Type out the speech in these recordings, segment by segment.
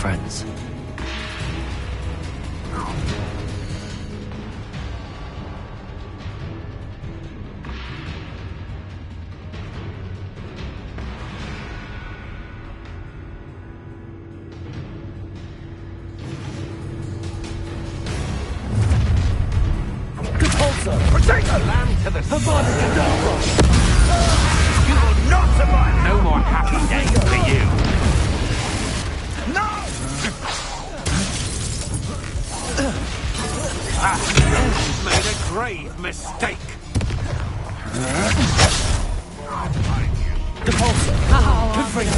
friends. Protect the lamb to the sun. You will not survive. No more happy days for you. No! You've made a grave mistake. The pulsar. Good for you.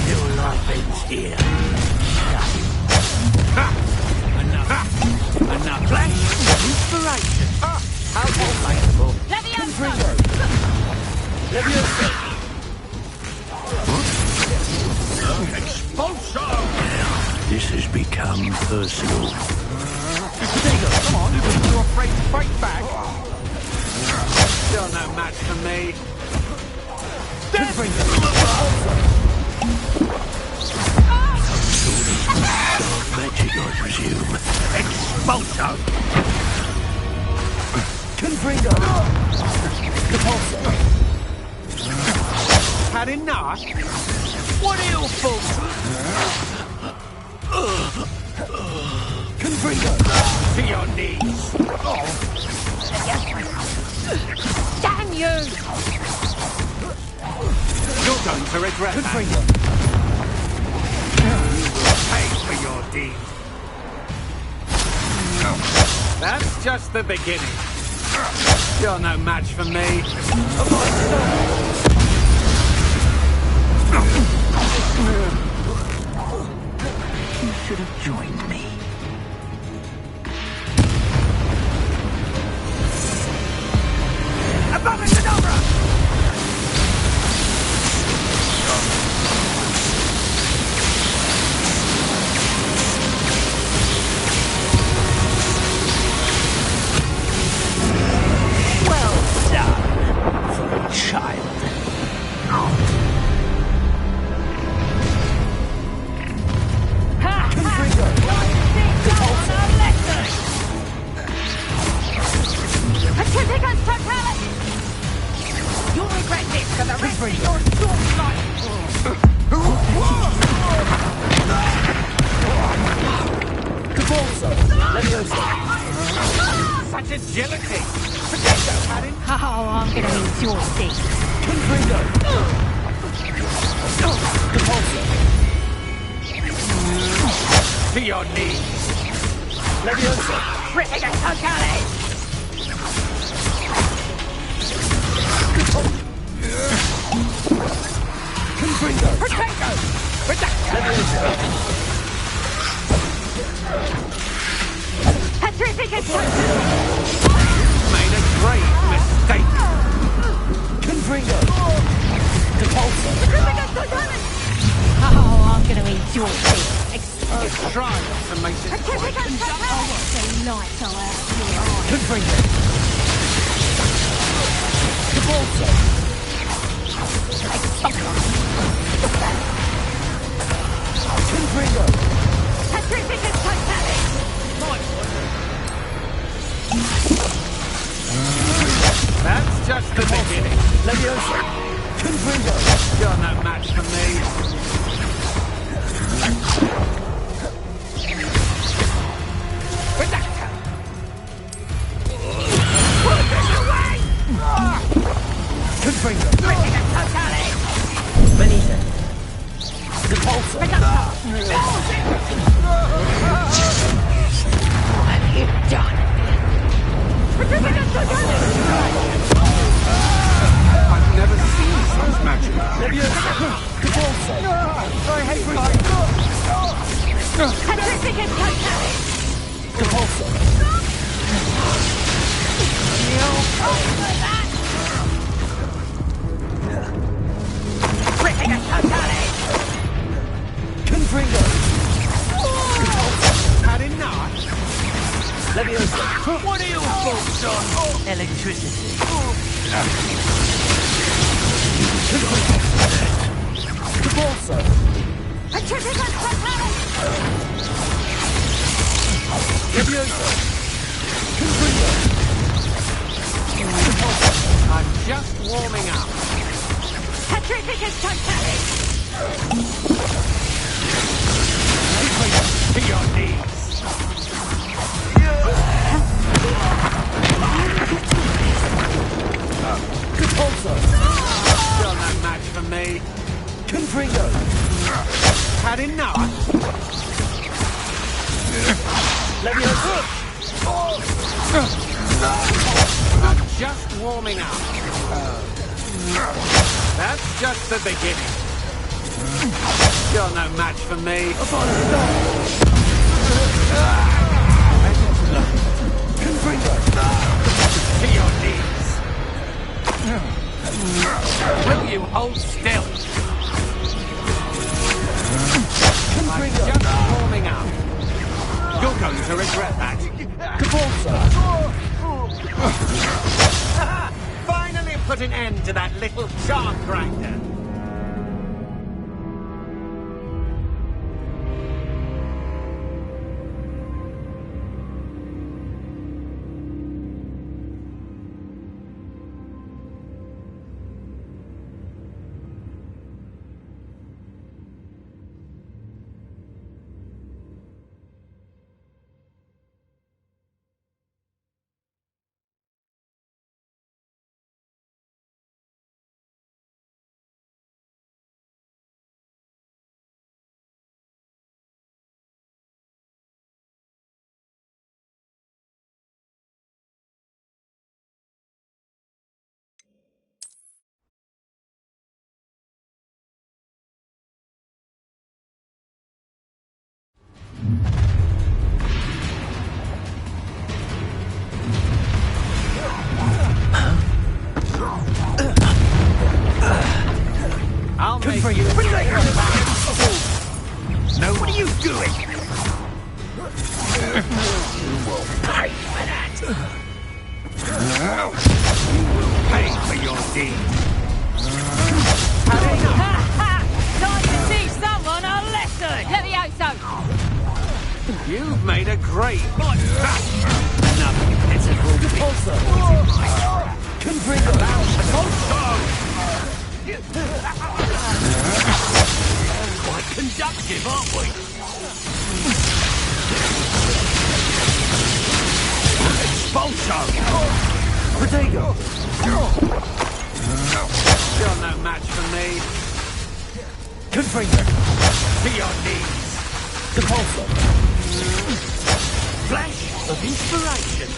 Your life ends here. Enough flesh. Inspiration. How delightful. Expulsion! This has become personal. Come on, you're afraid to fight back? Still no match for me. Magic, I presume. Expulsion! Confringo! The pulsar. Had enough? What are you fools? Confringo! To your knees! Damn you! You're going to regret that. Confringo! Pay for your deed. That's just the beginning. You're no match for me. You should have joined me. Above and over! Such agility! Potato, Padding! Oh, I'm gonna eat your steak. Confringo! The pulsar. To your knees! Leviosa! Ripping a totally! Confringo! Potato! Leviosa! Terrific attack! Made a grave mistake! Confringo! The pulsar. Oh, I'm gonna eat your steak. Try not to make it quite. The lights are out of your eyes. Confringo! The pulsar. Confringo! Terrific attack! That's just the beginning. Leviosa! Confringo! You're no match for me. Redactor! Confringo! Ripping a totally! Benita! The pulsar. What have you done? I've never seen such magic. The pulsar. I hate fire. Terrific attack! The pulsar. Ripping a totally! Confringo! Had enough? Leviosa! What are you folks on? Electricity. The pulsar. Petrificus Totale! Levioso! Confringo! I'm just warming up. Petrificus Totale! To your knees. Repulsor! Still no match for me. Confringo! Had enough. Levioso! I'm just warming up. That's just the beginning. Still no match for me. Confringo! To your knees. Will you hold still? I'm Confringo! just warming up. You're going to regret that. Repulsor! Finally put an end to that little charm grinder. I'll make you. No, what are you doing? You will pay for that. You will pay for your deed. Time to teach someone a lesson! Levioso! You've made a great point. Nothing pitiful. Repulsor! Confringo! Quite conductive, aren't we? Expulso! Protego! Still no match for me. Confringo! To your knees. Repulsor! Flash of inspiration.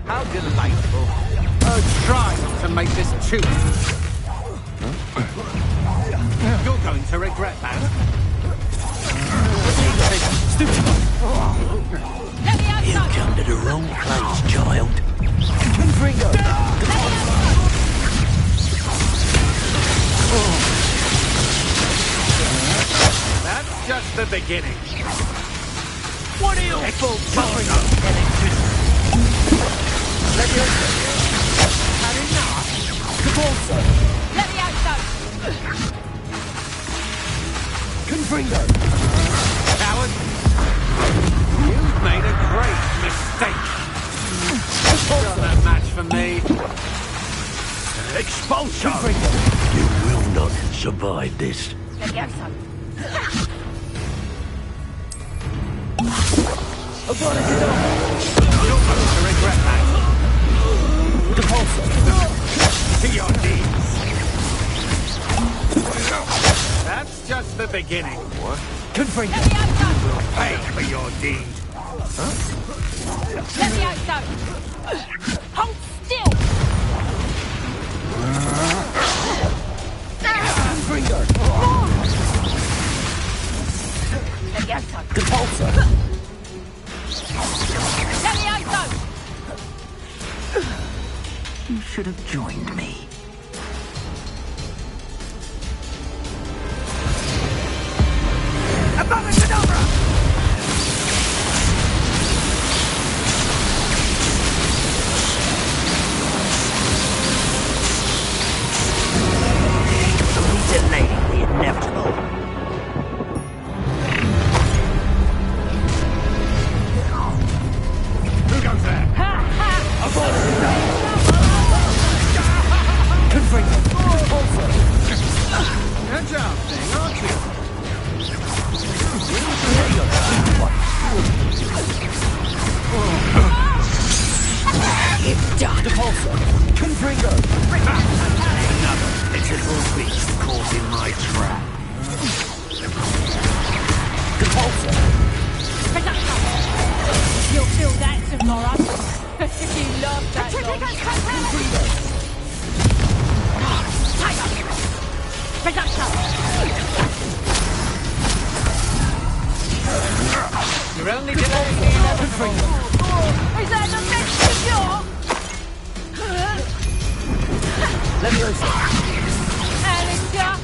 How delightful. Try not to make this too. You're going to regret that. Levioso! You come to the wrong place, child. Confringo! That's just the beginning. What are you for, Levioso! Had enough? Repulsor! Levioso! Confringo! Coward. You've made a great mistake. Still no match for me. Expulso! You will not survive this. Levioso! Abonicidal! You're going to regret that. Repulsor! To your knees. That's just the beginning. Confringo! Levioso! Pay for your deed. Levioso! Hold still! Confringo! should have joined me. Only delaying the inevitable. Who goes there? Confront them. Agile thing, aren't you? You've done. Depulsor. Confringo. Another pitiful beast caught in my trap. Depulsor. You'll feel that tomorrow. If you love that long. Confringo. You're only delaying the inevitable. Confringo. Is that the message you're? Leviosa. Alistair?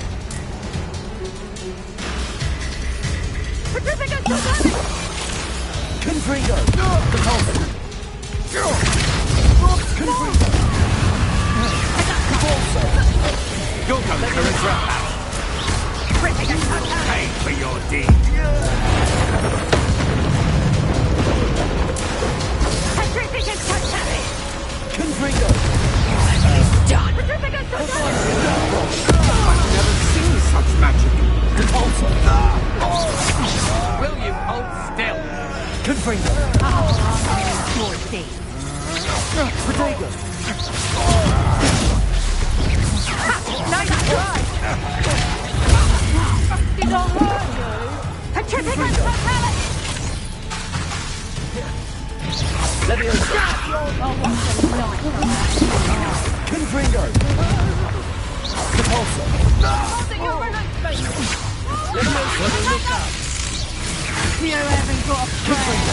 Pacifica Confringo. Depulsor. Confringo. Depulsor. You're coming for a trap. Pay for your deed. Confringo. Done. I've never seen such magic. Depulsor. Will you hold still? Confringo. Your thing. Protego. Nice try. Did I hurt you? Pacifica Leviosa. Confringo. Depulsor. You haven't got a friend.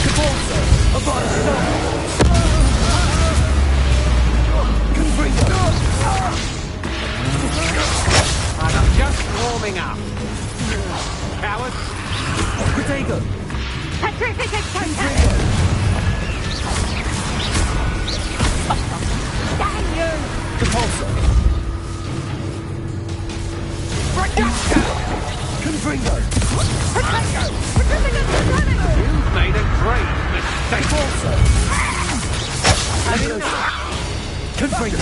Depulsor. Confringo. I'm just warming up. Cowards. Protego. Pacifica Confringo. Dang you! Depulsor. Confringo. You've made a great mistake. Depulsor. Leviosa. Confringo.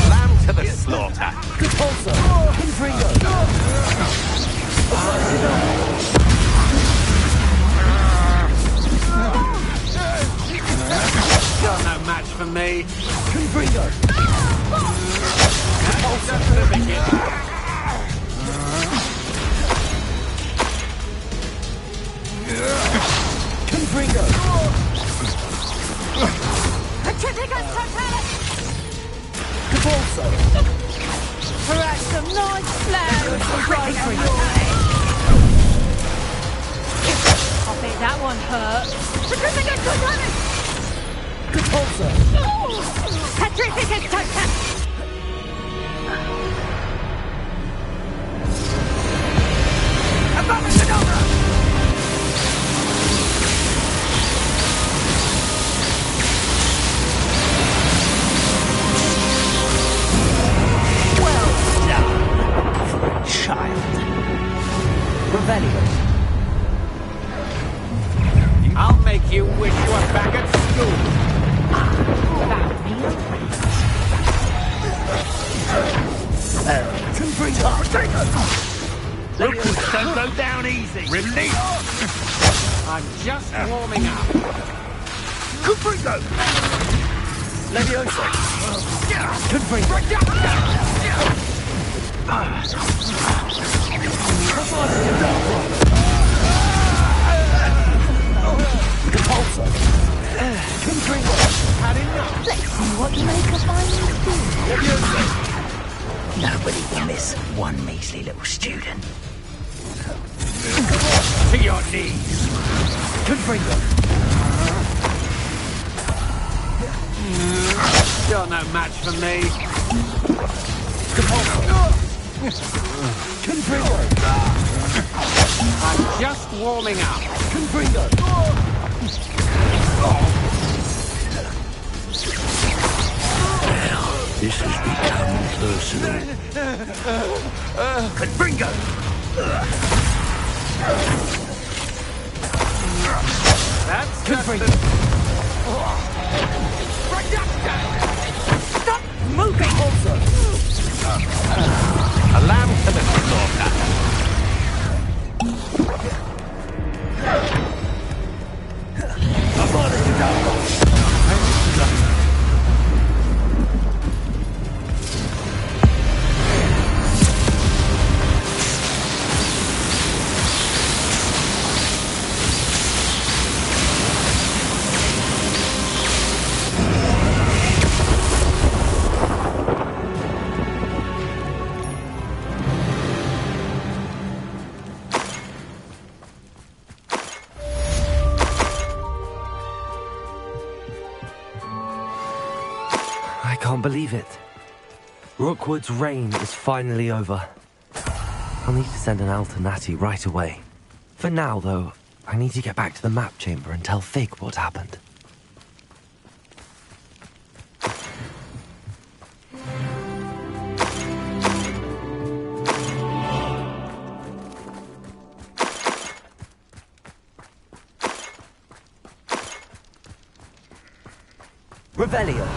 Lamb to the slaughter. Depulsor. Confringo. You're no match for me. Confringo. That's just the beginning. Confringo. Depulsor. Perhaps some nice flowers will grow from your I bet that one hurt. Depulsor. Child. Revelio. I'll make you wish you were back at school. Confringo. Locals don't go down easy. Release. I'm just warming up. Confringo. Leviosa. Confringo. Depulsor. Confringo. Had enough. Let's see what you make of my new thing. Leviosa. Nobody will miss one measly little student. To your knees. Confringo. You're no match for me. Confringo. I'm just warming up. Confringo. This has become personal. Confringo. That's Confringo. Stop moving! Also. a lamb to the slaughter. I can't believe it. Rookwood's reign is finally over. I'll need to send an Alternati right away. For now, though, I need to get back to the map chamber and tell Fig what happened. Revelio.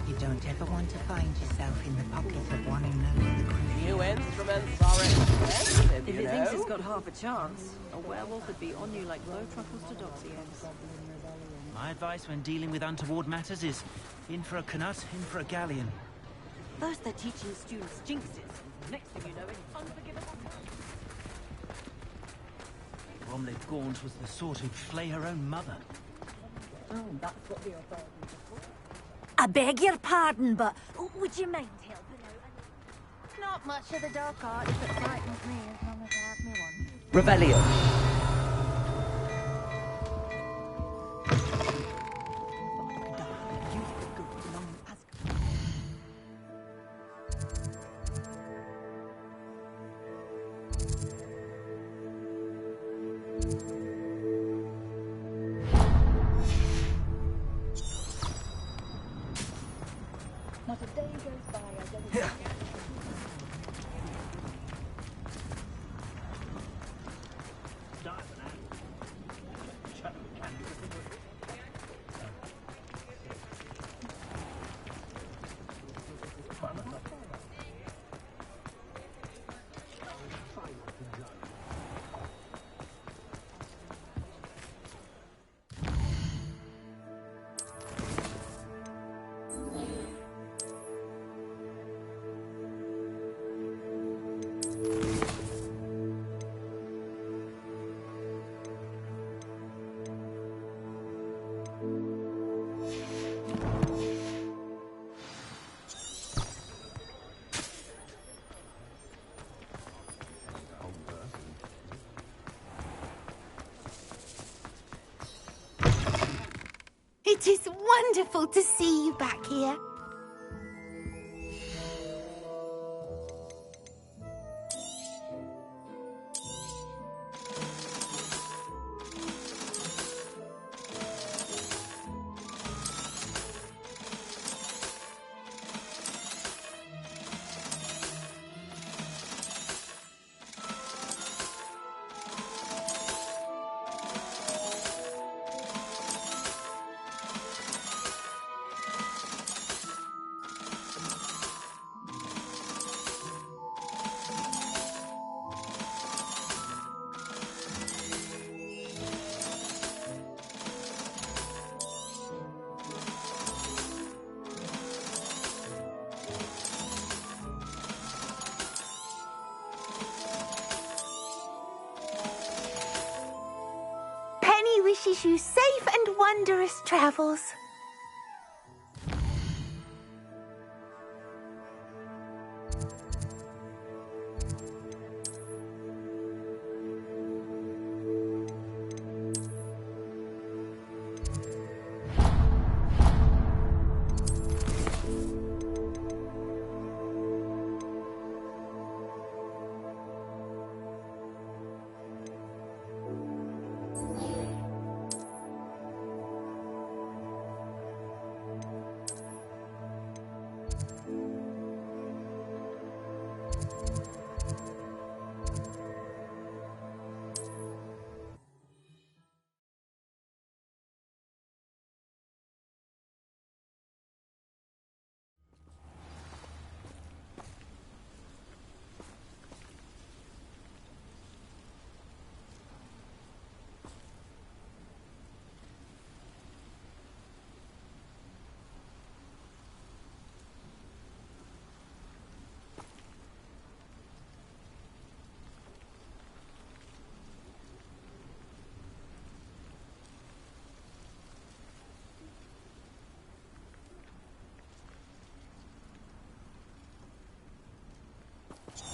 You don't ever want to find yourself in the pocket of one who knows the truth. New instruments are expensive, If you he thinks know. it's got half a chance, a werewolf would be on you like blow truffles to doxy eggs. My advice when dealing with untoward matters is in for a canut, in for a galleon. First they're teaching students jinxes, and next thing you know it's unforgivable. Bromley Gaunt was the sort who'd flay her own mother. I beg your pardon, but would you mind helping out? Not much of the dark arts that frightens me as long as I have me one. Revelio. Not a day goes by I don't... It is wonderful to see you back here. wishes you safe and wondrous travels.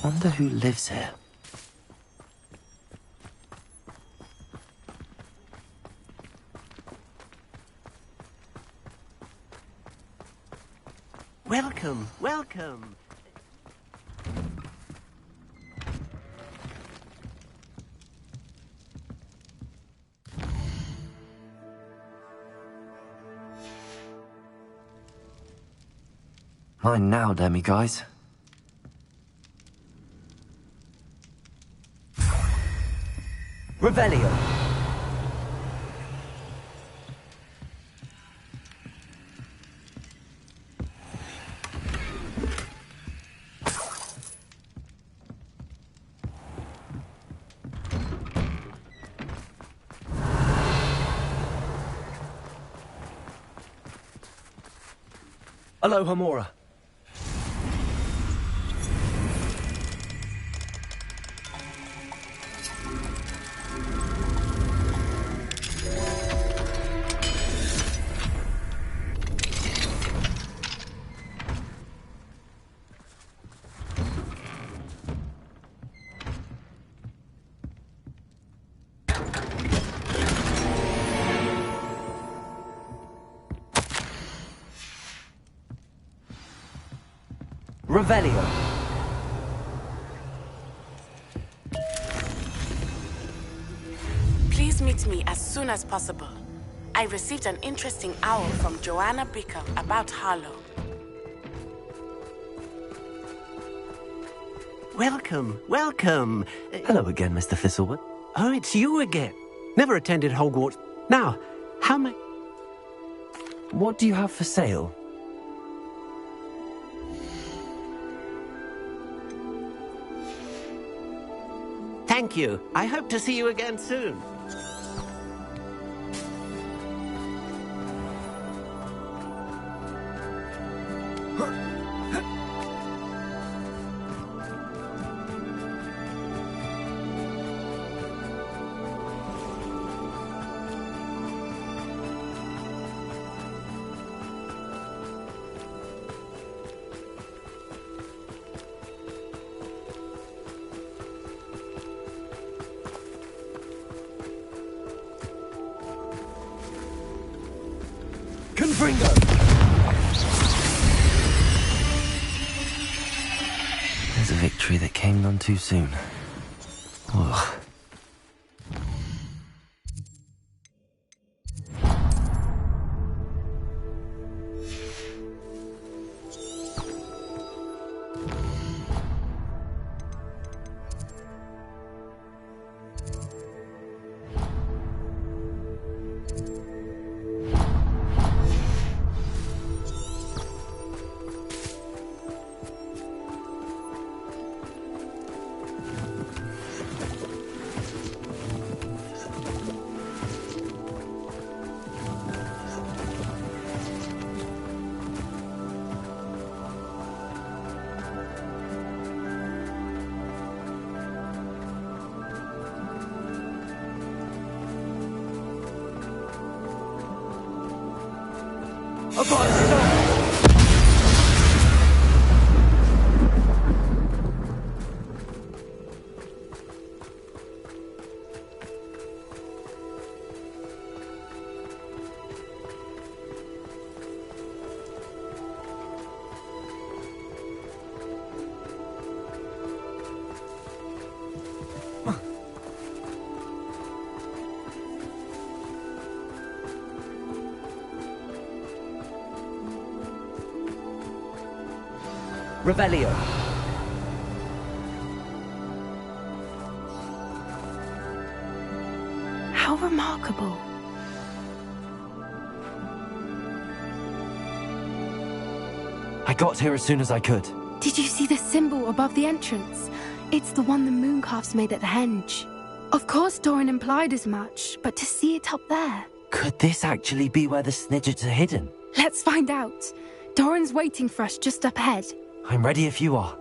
Wonder who lives here. Welcome, welcome. Mine now, demiguise. Revelio. Aloha Mora. Revelio. Please meet me as soon as possible. I received an interesting owl from Joanna Bicker about Harlow. Welcome, welcome. Hello again, Mr. Thistlewood. Oh, it's you again. Never attended Hogwarts. Now, how many... What do you have for sale? Thank you. I hope to see you again soon. Confringo. There's a victory that came none too soon. Ugh. I've got to stop! Revelio. How remarkable. I got here as soon as I could. Did you see the symbol above the entrance? It's the one the mooncalves made at the henge. Of course Doran implied as much, but to see it up there... Could this actually be where the Snidgets are hidden? Let's find out. Doran's waiting for us just up ahead. I'm ready if you are.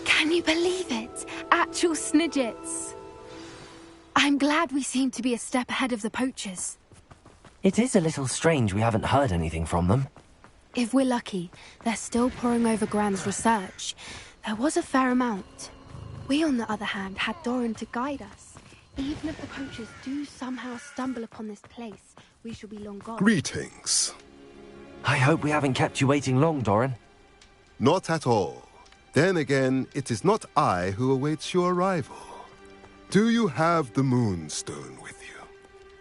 Can you believe it? Actual Snidgets. I'm glad we seem to be a step ahead of the poachers. It is a little strange we haven't heard anything from them. If we're lucky, they're still poring over Gran's research. There was a fair amount. We, on the other hand, had Doran to guide us. Even if the poachers do somehow stumble upon this place, we shall be long gone. Greetings. I hope we haven't kept you waiting long, Doran. Not at all. Then again, it is not I who awaits your arrival. Do you have the Moonstone with you?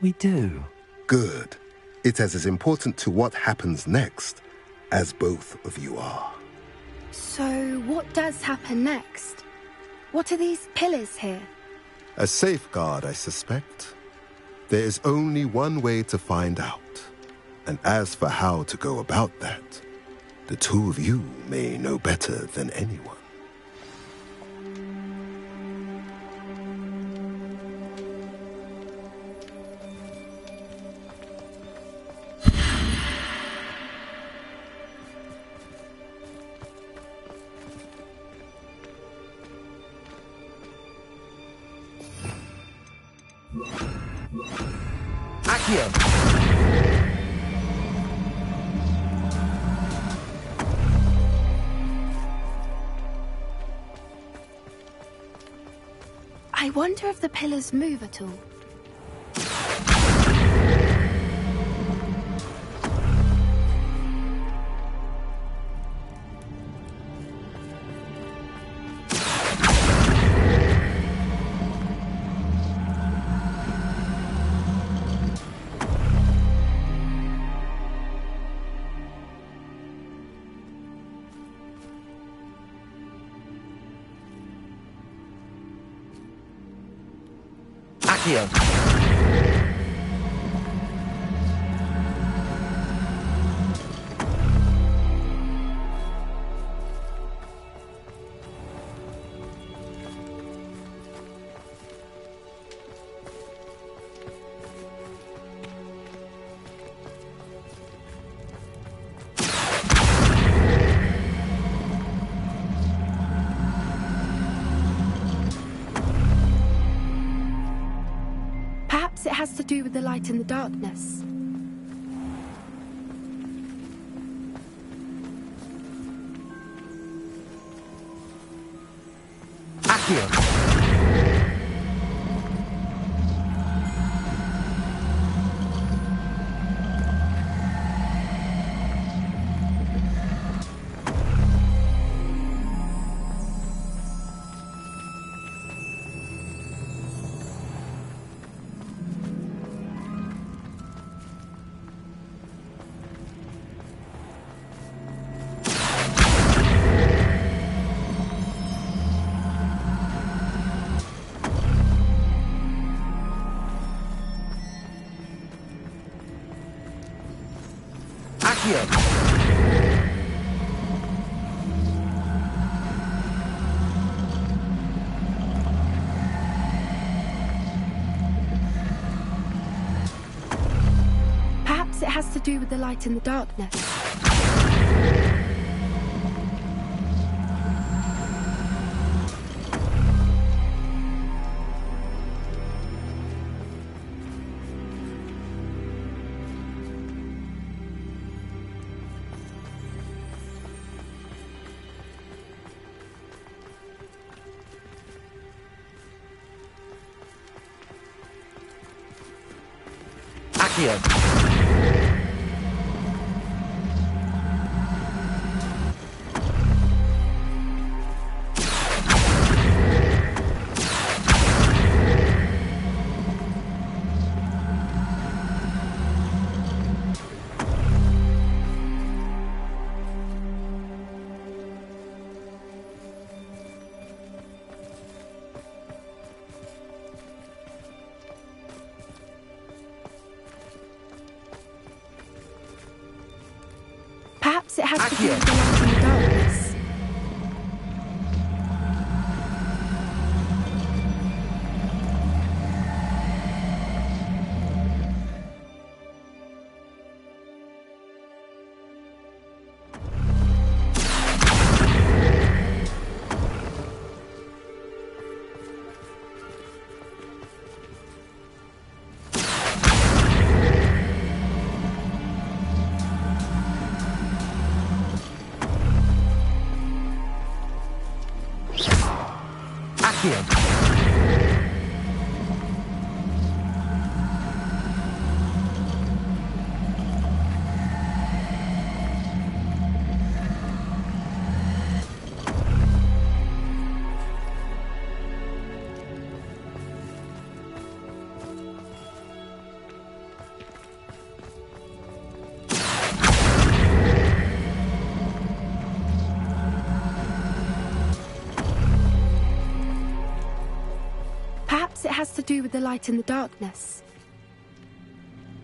We do. Good. It is as important to what happens next as both of you are. So, what does happen next? What are these pillars here? A safeguard, I suspect. There is only one way to find out. And as for how to go about that, the two of you may know better than anyone. I wonder if the pillars move at all. Accio. Perhaps it has to do with the light in the darkness. Accio. Perhaps it has to do with the light in the darkness. Accio. Perhaps it has to do with the light in the darkness. Perhaps it has to do with the light in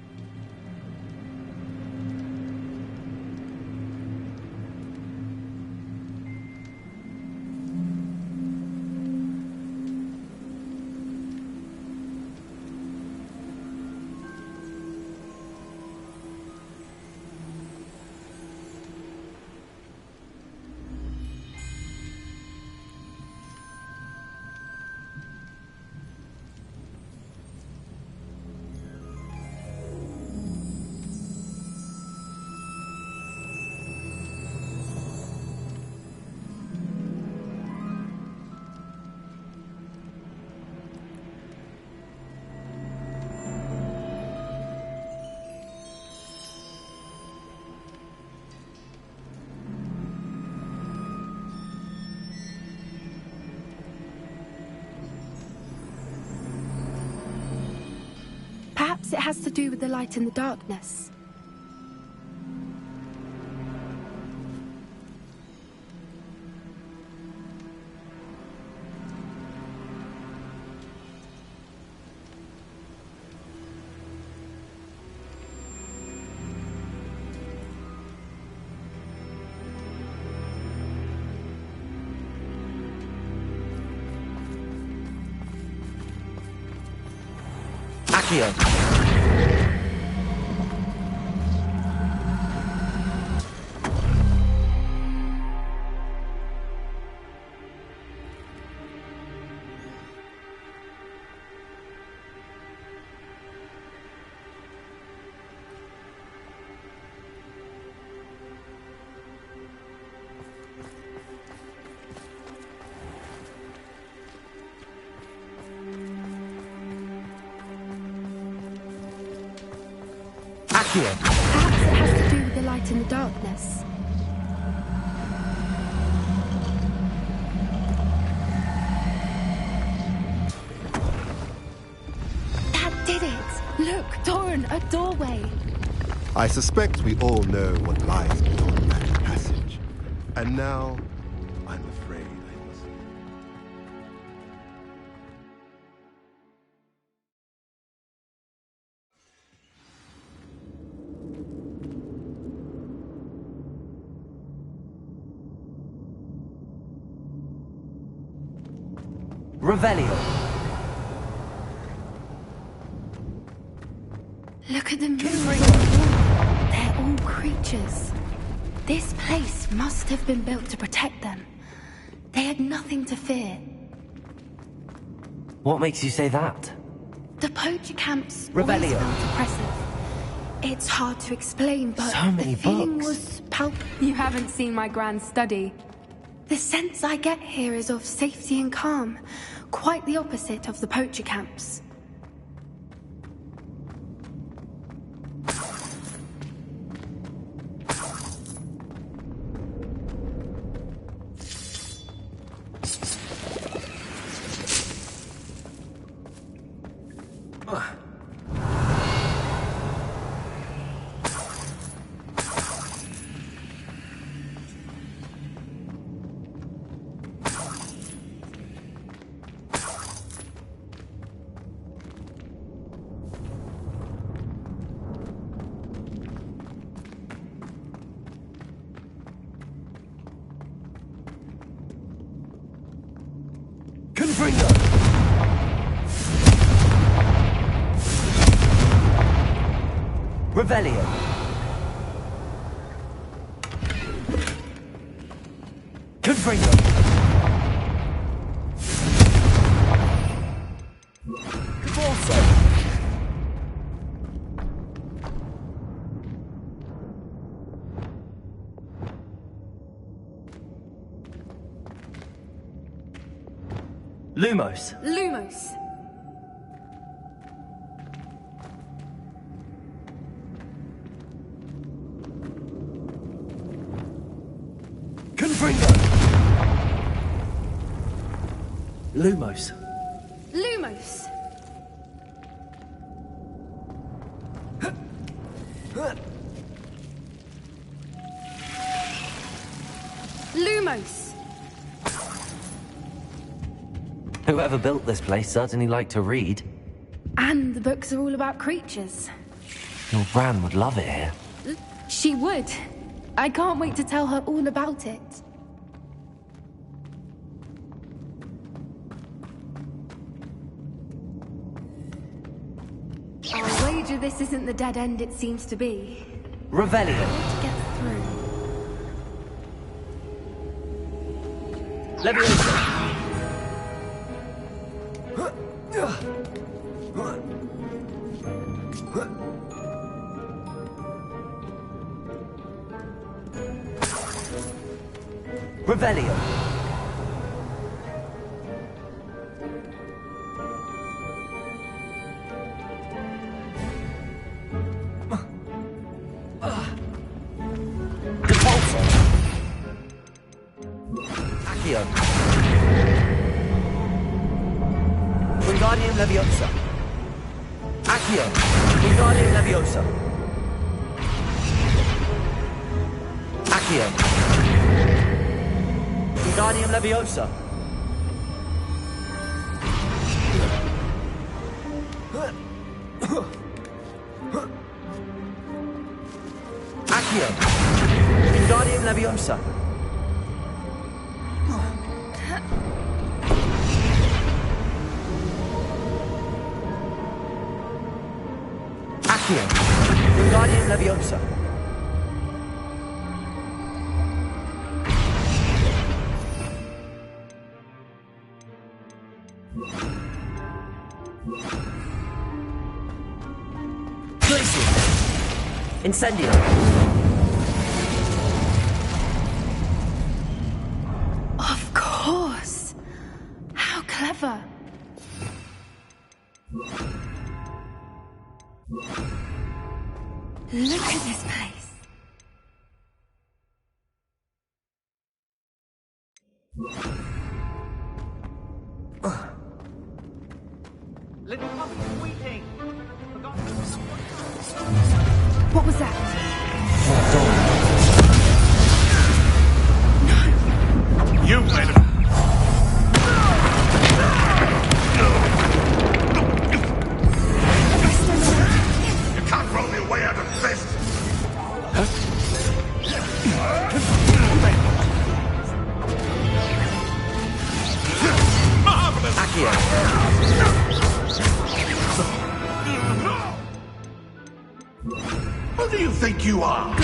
the darkness. Perhaps it has to do with the light in the darkness. Accio. Perhaps it has to do with the light in the darkness. That did it! Look, Doran, a doorway! I suspect we all know what lies beyond that passage. And now, I'm afraid I must. Revelio. Look at them moving. They're all creatures. This place must have been built to protect them. They had nothing to fear. What makes you say that? The poacher camps Revelio. always felt oppressive. It's hard to explain, but So many the feeling books. was palpable. You haven't seen my grand study. The sense I get here is of safety and calm, quite the opposite of the poacher camps. Revelio. Confringo. Cabalso. Lumos. Lumos. Confringo. Lumos. Lumos. Lumos. Whoever built this place certainly liked to read. And the books are all about creatures. Your Bran would love it here. She would. I can't wait to tell her all about it. I'll wager this isn't the dead end it seems to be. Revelio. To get through. Leviosa. Revelio. Depulso. Accio. Wingardium Leviosa. Accio. Wingardium Leviosa. Accio. Wingardium Leviosa. Accio. Wingardium Leviosa. Accio. Wingardium Leviosa. Incendio. Of course. How clever. Look at this place. Little puppy weeping. What was that? You made it. You can't throw me away out of fist. Marvelous. Accio. Who do you think you are?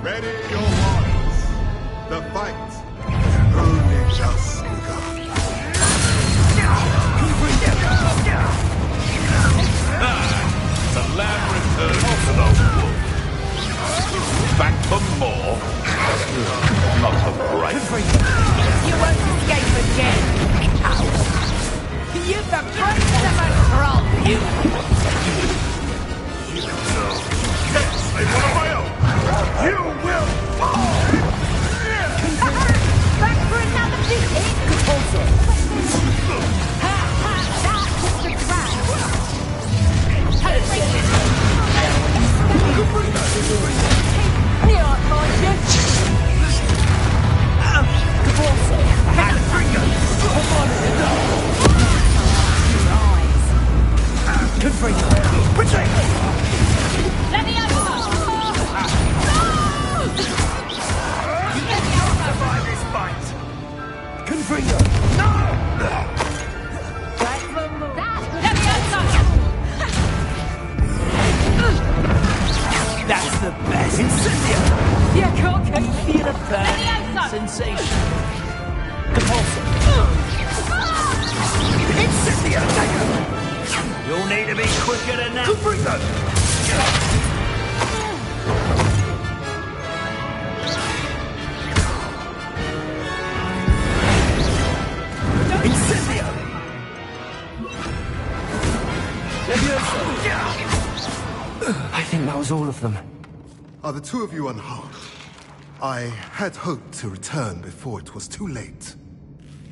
Ready your warriors. The fight has only just begun. The lamb returns to the wolf. Back for more? Not a break. You won't escape again, coward. You've the brains of a troll, you! Let me out! Survive this fight! Confringo! Let me outside! That's the best! Incendio! Yeah, can't you feel a Let me burning outside! sensation? Compulsion. Incendio! You'll need to be quicker than that! Confringo! Incendio! I think that was all of them. Are the two of you unharmed? I had hoped to return before it was too late.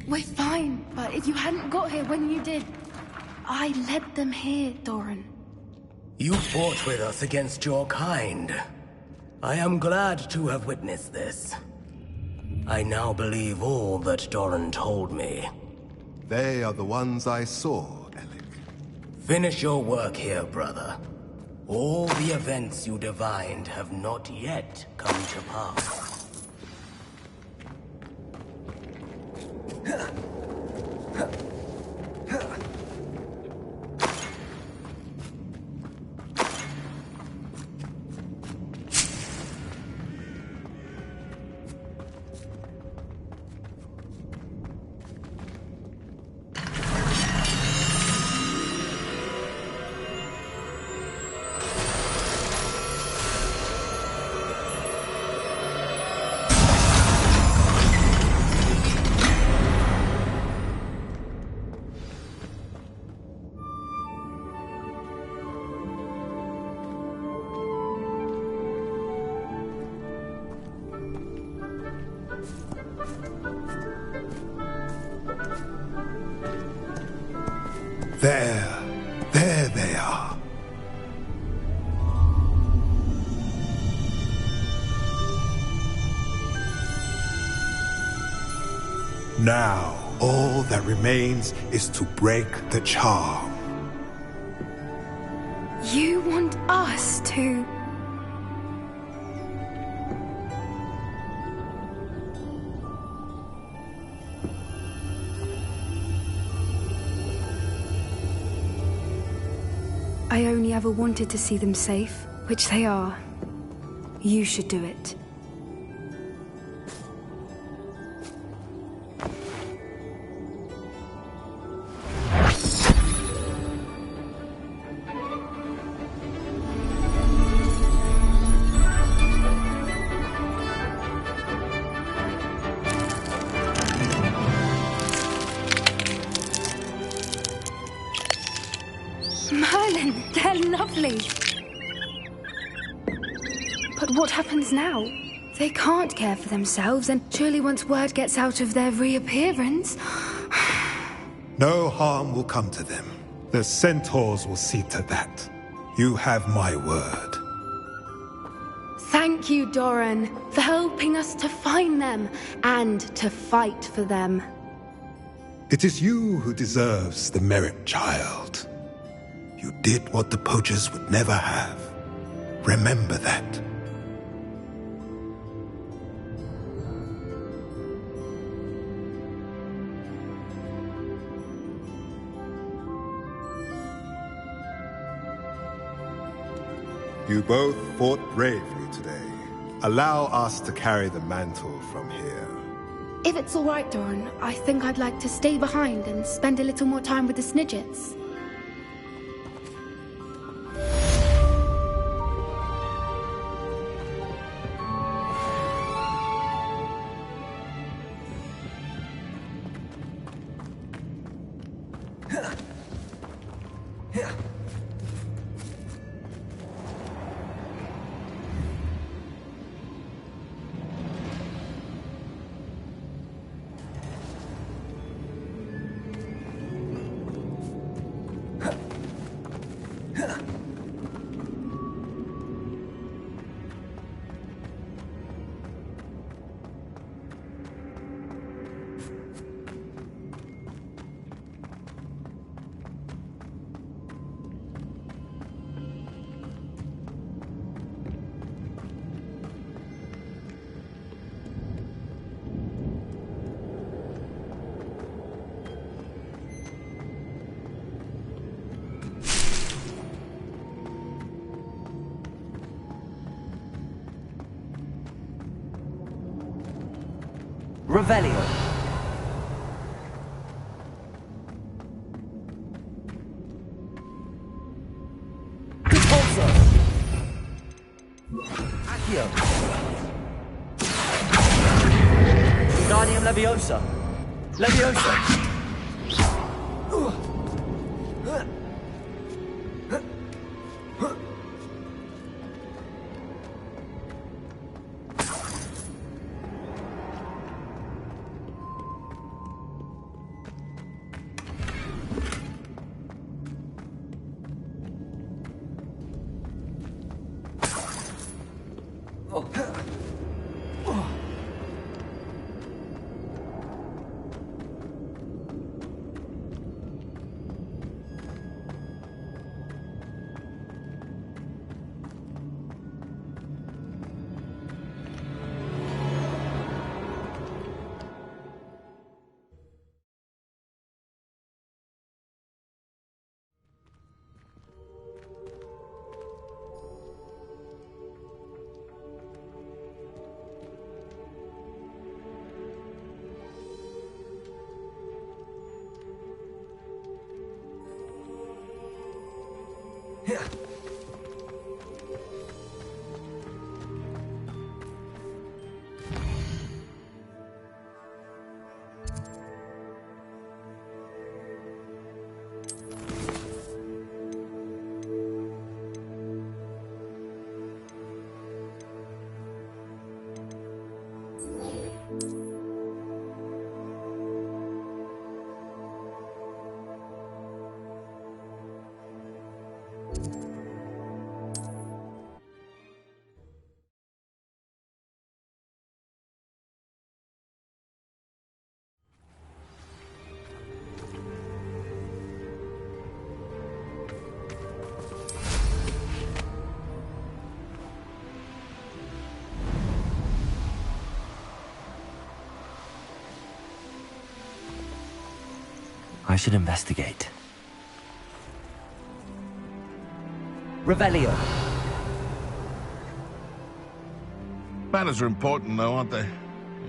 We're fine, but if you hadn't got here when you did, I led them here, Doran. You fought with us against your kind. I am glad to have witnessed this. I now believe all that Doran told me. They are the ones I saw, Alec. Finish your work here, brother. All the events you divined have not yet come to pass. There they are. Now, all that remains is to break the charm. You want us to... I only ever wanted to see them safe, which they are. You should do it. Merlin, they're lovely. But what happens now? They can't care for themselves, and surely once word gets out of their reappearance... No harm will come to them. The centaurs will see to that. You have my word. Thank you, Doran, for helping us to find them and to fight for them. It is you who deserves the merit, child. You did what the poachers would never have. Remember that. You both fought bravely today. Allow us to carry the mantle from here. If it's all right, Doran, I think I'd like to stay behind and spend a little more time with the Snidgets. Revelio. Compulso. Accio. Guardium Leviosa. Leviosa. I should investigate. Revelio. Manners are important, though, aren't they?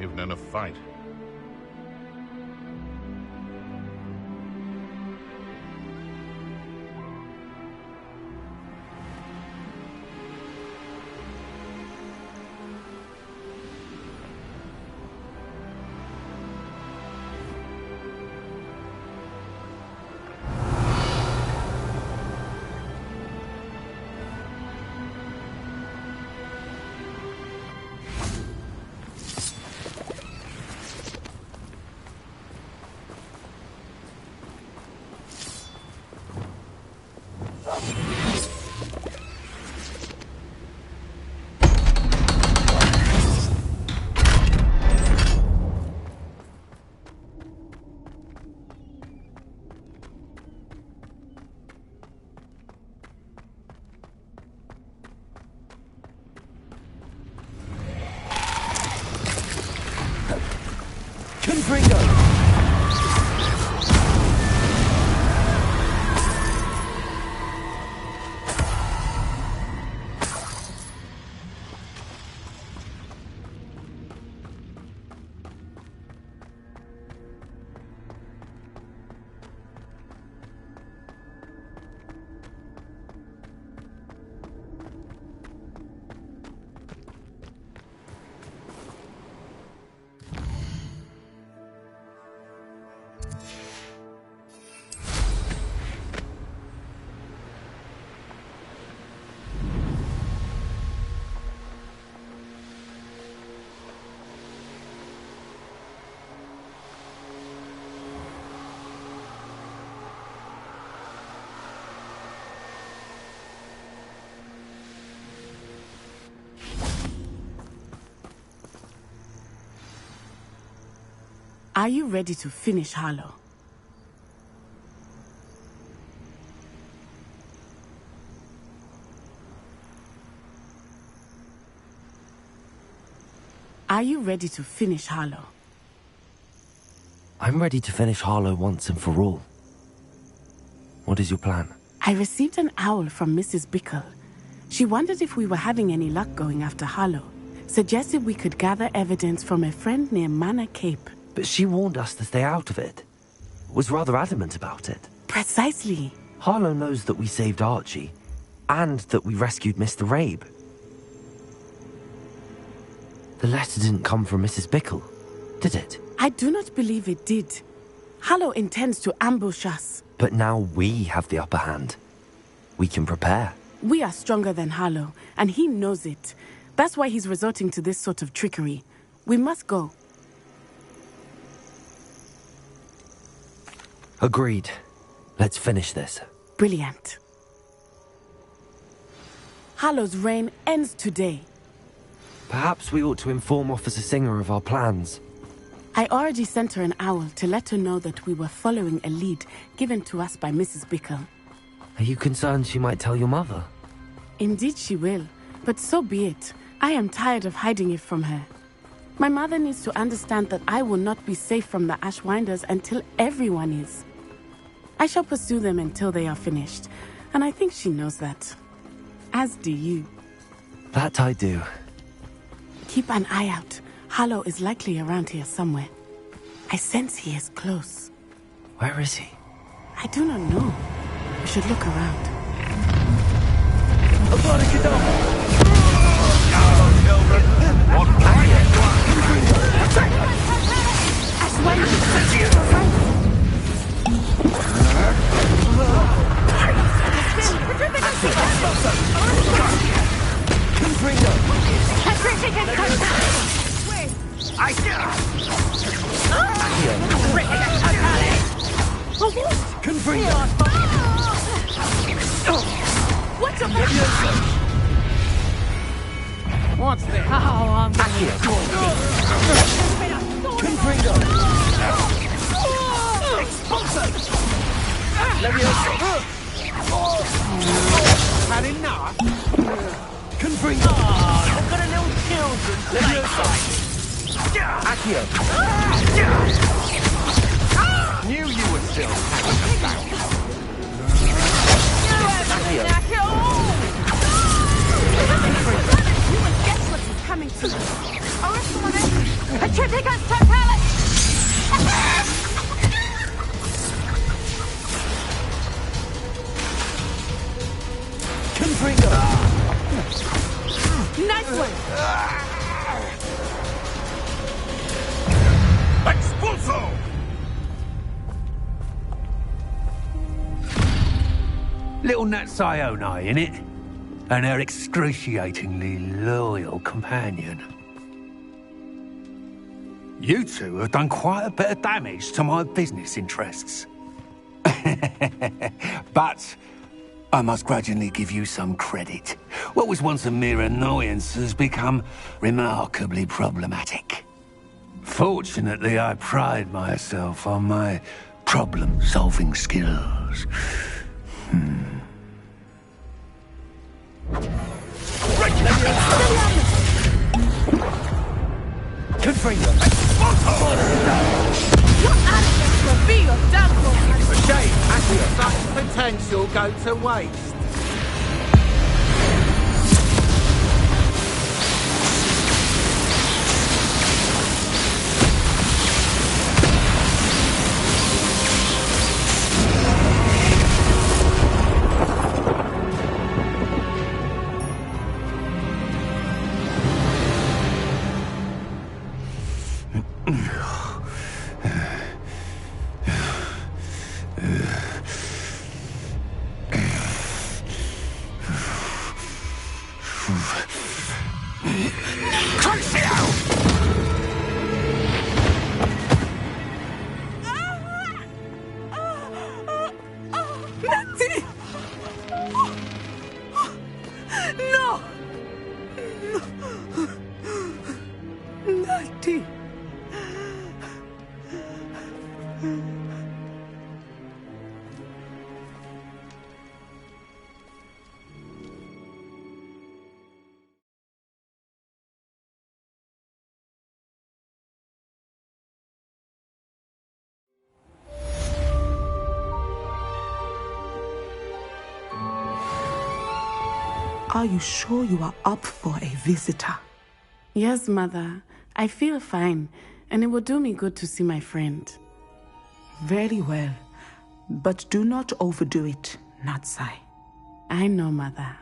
Even in a fight. Confringo. Are you ready to finish Harlow? Are you ready to finish Harlow? I'm ready to finish Harlow once and for all. What is your plan? I received an owl from Mrs. Bickle. She wondered if we were having any luck going after Harlow, suggested we could gather evidence from a friend near Manor Cape. But she warned us to stay out of it. Was rather adamant about it. Precisely. Harlow knows that we saved Archie, and that we rescued Mr. Rabe. The letter didn't come from Mrs. Bickle, did it? I do not believe it did. Harlow intends to ambush us. But now we have the upper hand. We can prepare. We are stronger than Harlow, and he knows it. That's why he's resorting to this sort of trickery. We must go. Agreed. Let's finish this. Brilliant. Harlow's reign ends today. Perhaps we ought to inform Officer Singer of our plans. I already sent her an owl to let her know that we were following a lead given to us by Mrs. Bickle. Are you concerned she might tell your mother? Indeed she will, but so be it. I am tired of hiding it from her. My mother needs to understand that I will not be safe from the Ashwinders until everyone is. I shall pursue them until they are finished, and I think she knows that. As do you. That I do. Keep an eye out. Harlow is likely around here somewhere. I sense he is close. Where is he? I do not know. We should look around. What's this? Oh, I'm Had enough? Confringo! I've got a little children's playtime. Accio! Knew you were still hanging about. You will guess what is coming to you. Or if someone else... A Triticus Totalis! Confringo! Nice one! Expulso! Little Natsione, innit? And her excruciatingly loyal companion. You two have done quite a bit of damage to my business interests. But I must grudgingly give you some credit. What was once a mere annoyance has become remarkably problematic. Fortunately, I pride myself on my problem-solving skills. Confringo! Your arrogance will be your downfall! It's a shame such potential go to waste. Are you sure you are up for a visitor? Yes, Mother. I feel fine, and it will do me good to see my friend. Very well. But do not overdo it, Natsai. I know, Mother.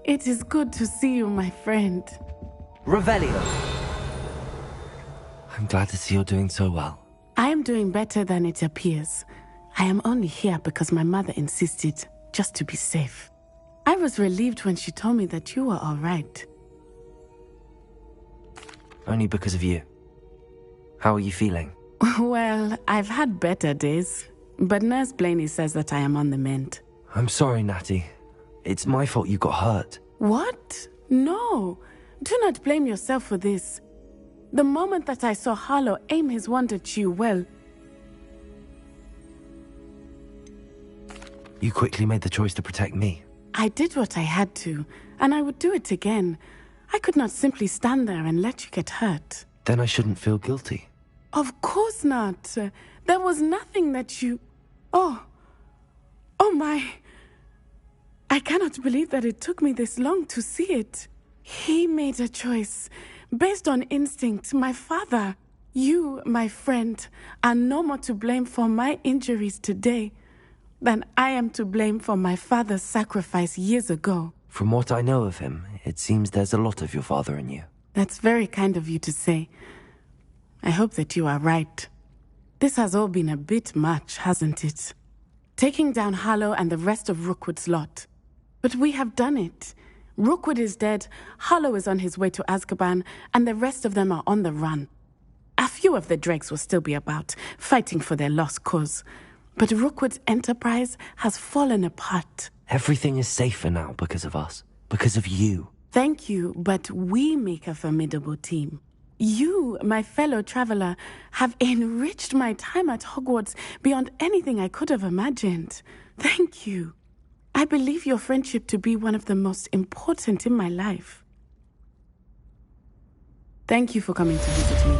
It is good to see you, my friend. Revelio. I'm glad to see you're doing so well. I am doing better than it appears. I am only here because my mother insisted, just to be safe. I was relieved when she told me that you were all right. Only because of you. How are you feeling? Well, I've had better days, but Nurse Blaney says that I am on the mend. I'm sorry, Natty. It's my fault you got hurt. What? No. Do not blame yourself for this. The moment that I saw Harlow aim his wand at you, well... You quickly made the choice to protect me. I did what I had to, and I would do it again. I could not simply stand there and let you get hurt. Then I shouldn't feel guilty. Of course not. There was nothing that you... Oh my... I cannot believe that it took me this long to see it. He made a choice. Based on instinct, my father. You, my friend, are no more to blame for my injuries today than I am to blame for my father's sacrifice years ago. From what I know of him, it seems there's a lot of your father in you. That's very kind of you to say. I hope that you are right. This has all been a bit much, hasn't it? Taking down Harlow and the rest of Rookwood's lot. But we have done it. Rookwood is dead, Harlow is on his way to Azkaban, and the rest of them are on the run. A few of the dregs will still be about, fighting for their lost cause. But Rookwood's enterprise has fallen apart. Everything is safer now because of us. Because of you. Thank you, but we make a formidable team. You, my fellow traveler, have enriched my time at Hogwarts beyond anything I could have imagined. Thank you. I believe your friendship to be one of the most important in my life. Thank you for coming to visit me.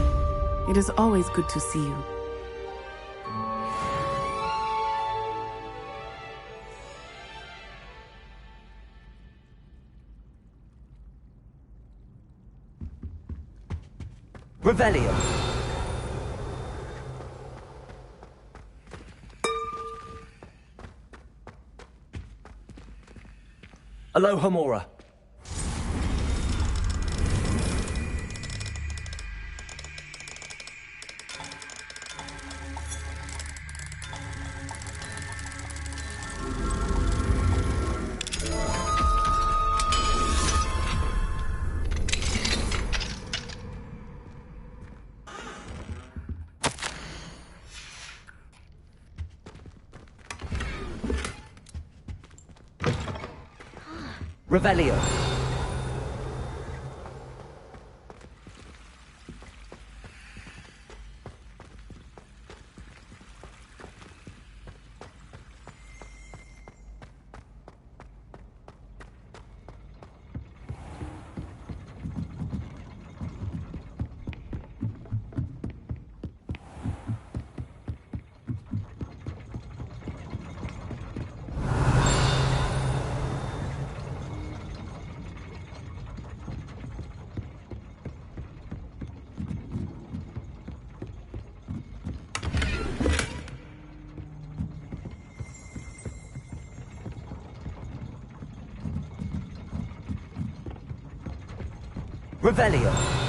It is always good to see you. Revelio. Aloha Mora. Revelio. Revelio.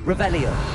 Revelio.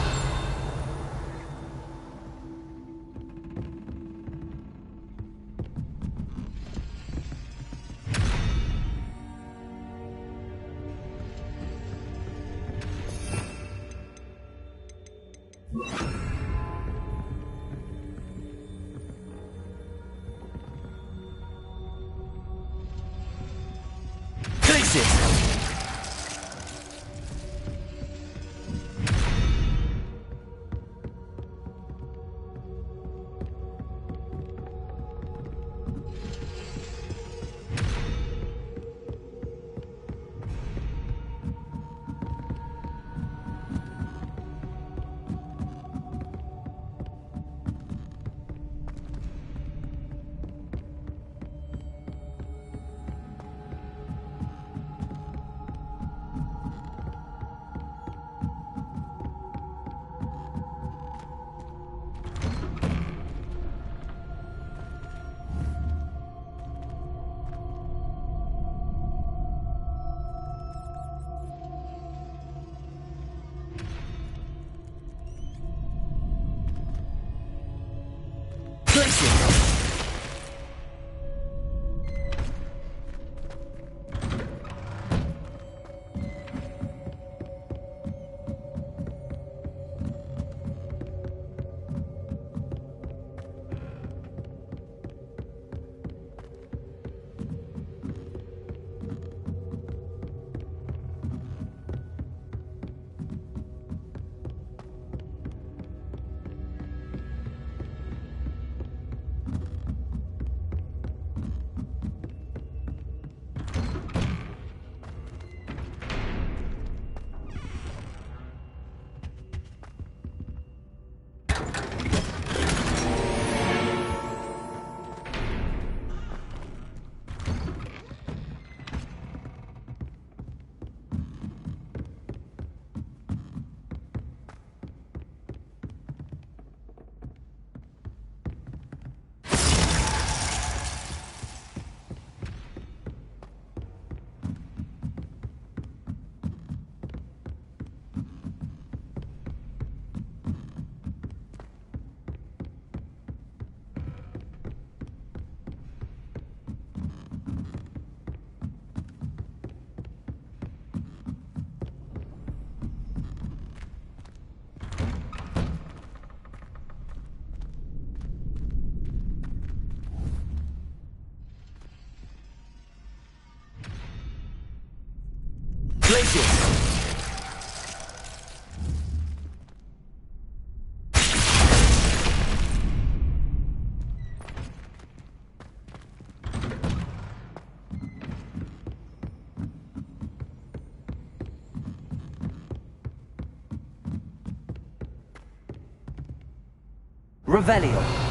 Revelio.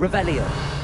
Revelio.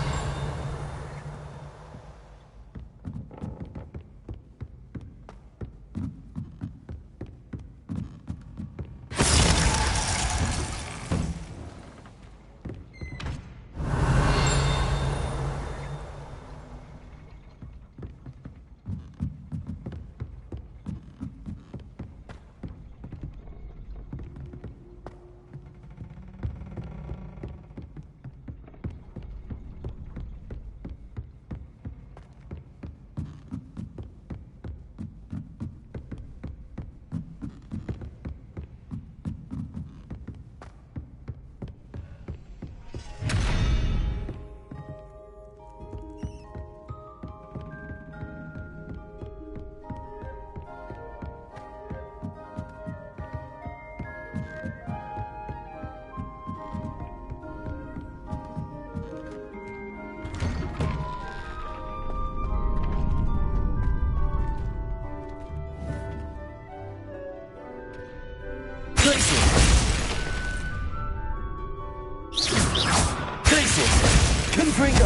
Confringo!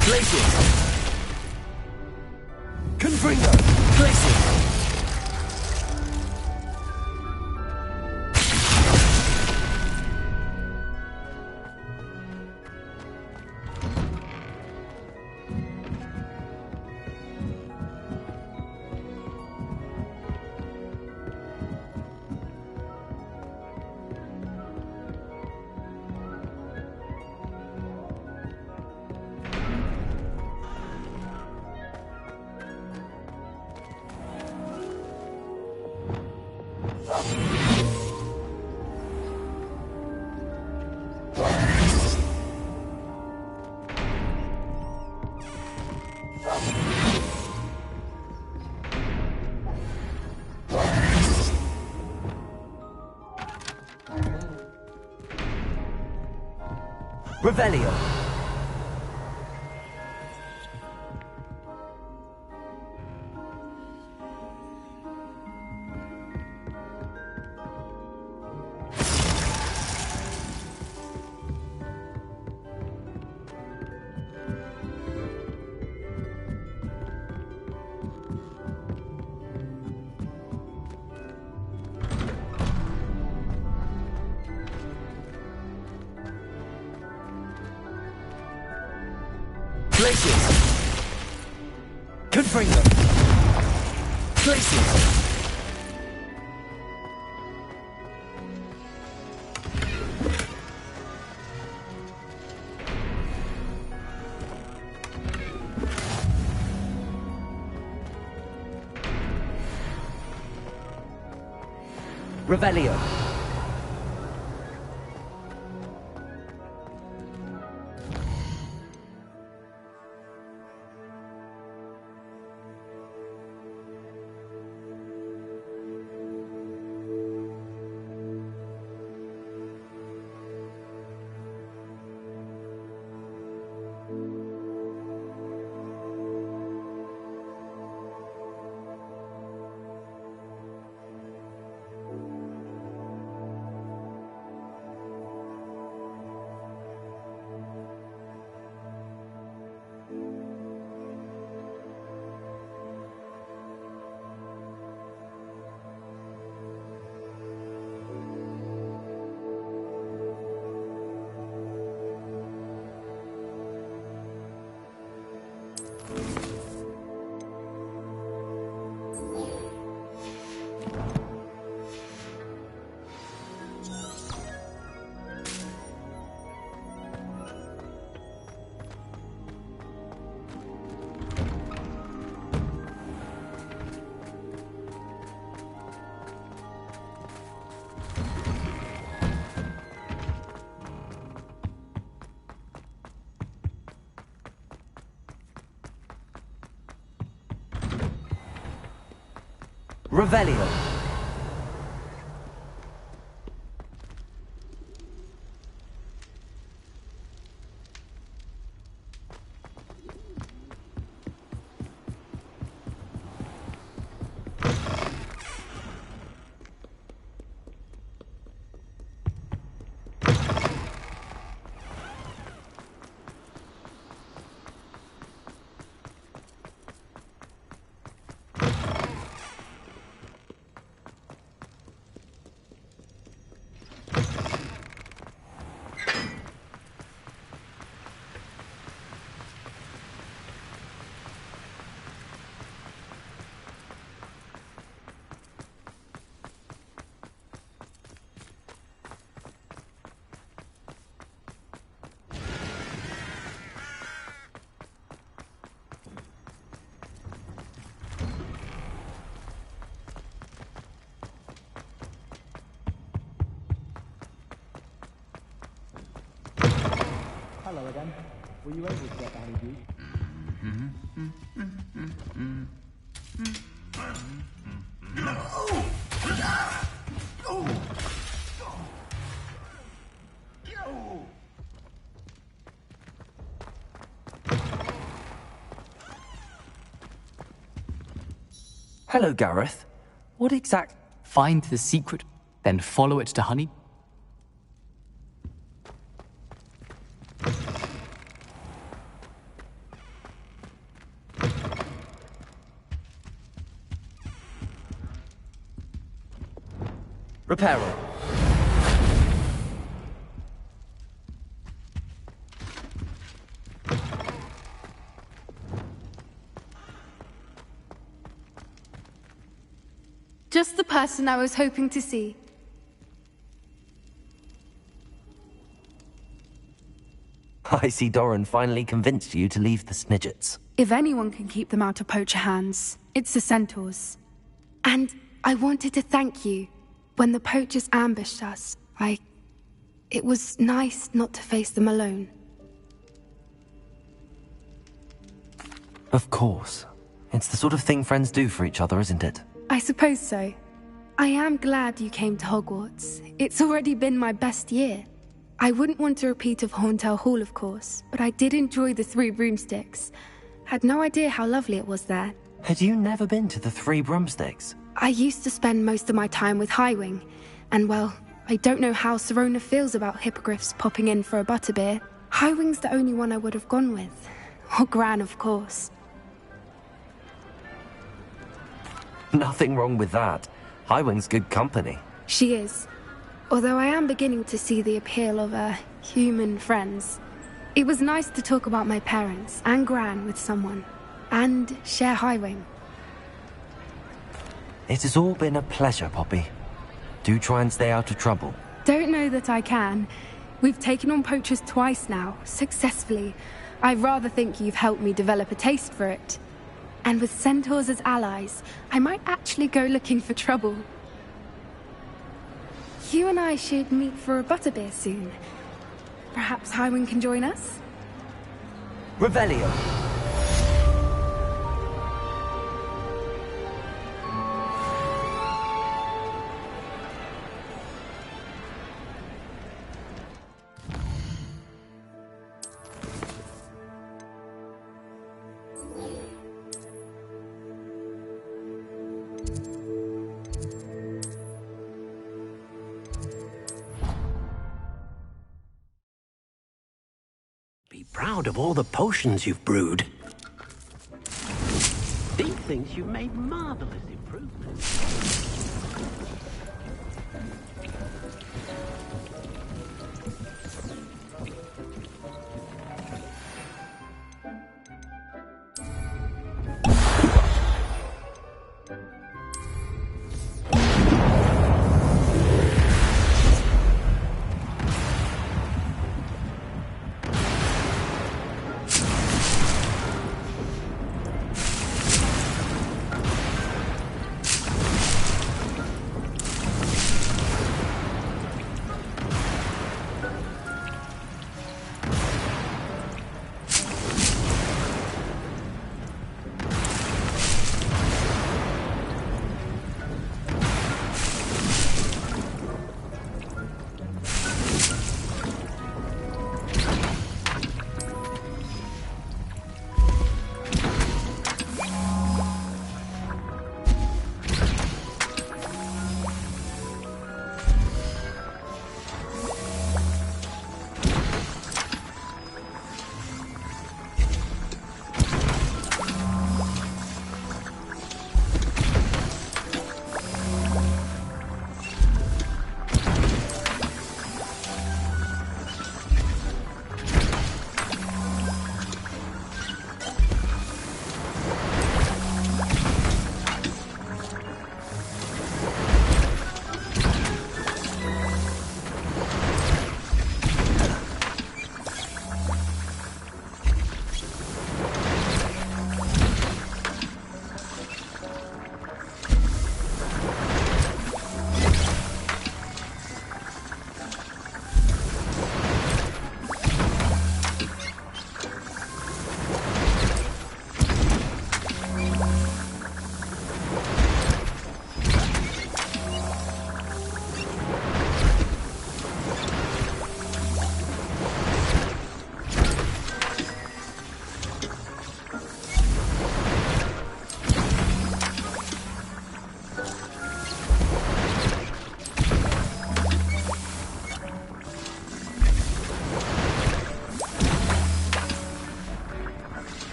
Places! Confringo! Places! Revelio. Places! Confringo! Places! Revelio. Revelio. Hello again. Were you able to get the honeydew? Hello, Gareth. What exact... Find the secret... then follow it to Honey. Reparo. Just the person I was hoping to see. I see Doran finally convinced you to leave the Snidgets. If anyone can keep them out of poacher hands, it's the centaurs. And I wanted to thank you. When the poachers ambushed us, it was nice not to face them alone. Of course. It's the sort of thing friends do for each other, isn't it? I suppose so. I am glad you came to Hogwarts. It's already been my best year. I wouldn't want a repeat of Horntail Hall, of course, but I did enjoy the Three Broomsticks. Had no idea how lovely it was there. Had you never been to the Three Broomsticks? I used to spend most of my time with Highwing, and well, I don't know how Serona feels about hippogriffs popping in for a butterbeer. Highwing's the only one I would have gone with. Or Gran, of course. Nothing wrong with that. Highwing's good company. She is. Although I am beginning to see the appeal of human friends. It was nice to talk about my parents and Gran with someone. And share Highwing. It has all been a pleasure, Poppy. Do try and stay out of trouble. Don't know that I can. We've taken on poachers twice now, successfully. I rather think you've helped me develop a taste for it. And with centaurs as allies, I might actually go looking for trouble. You and I should meet for a butterbeer soon. Perhaps Highwing can join us? Revelio. Proud of all the potions you've brewed. Steve thinks you've made marvelous improvements.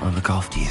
I'll look after you.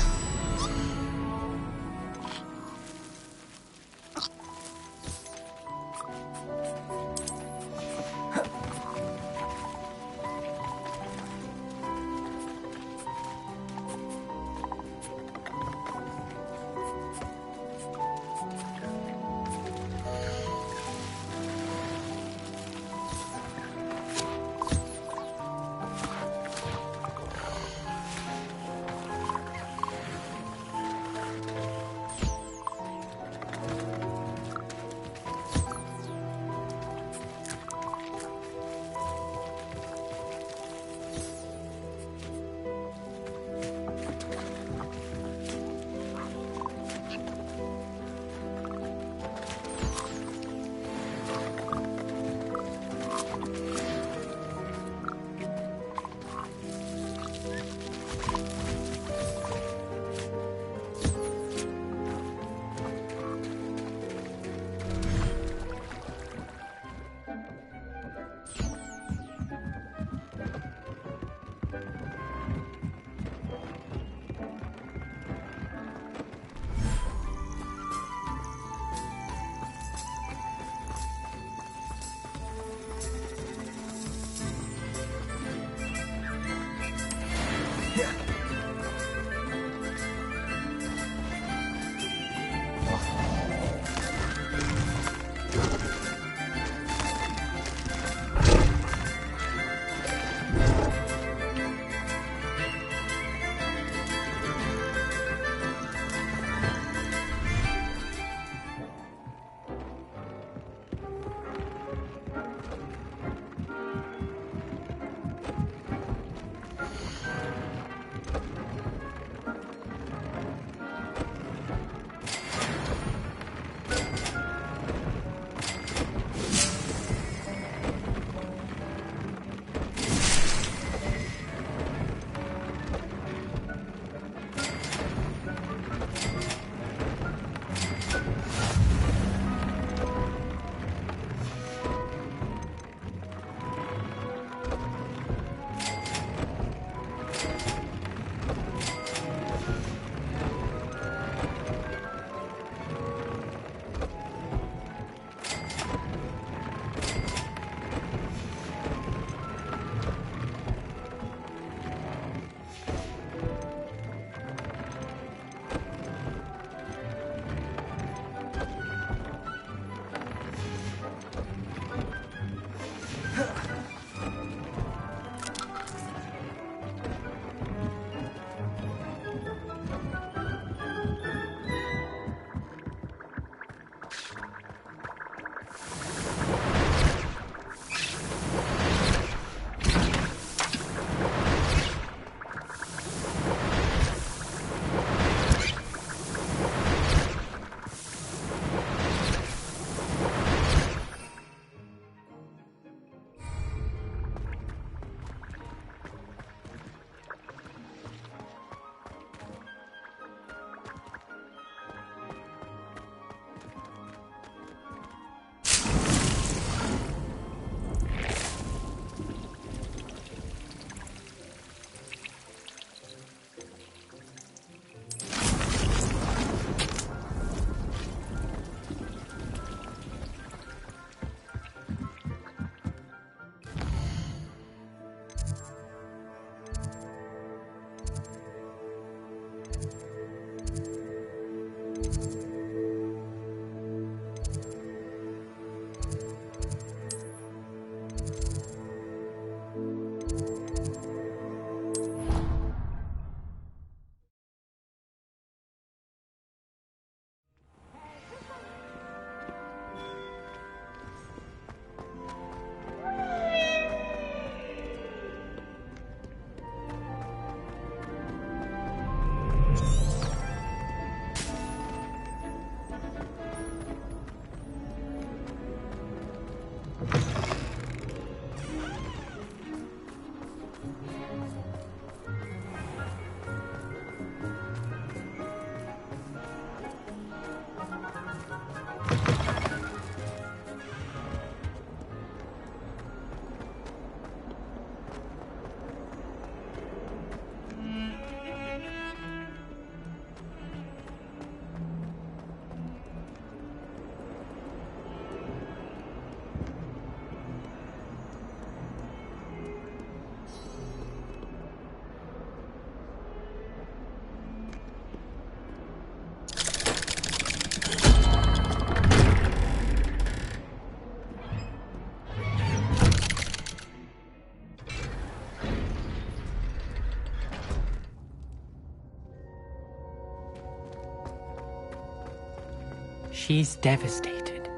She's devastated.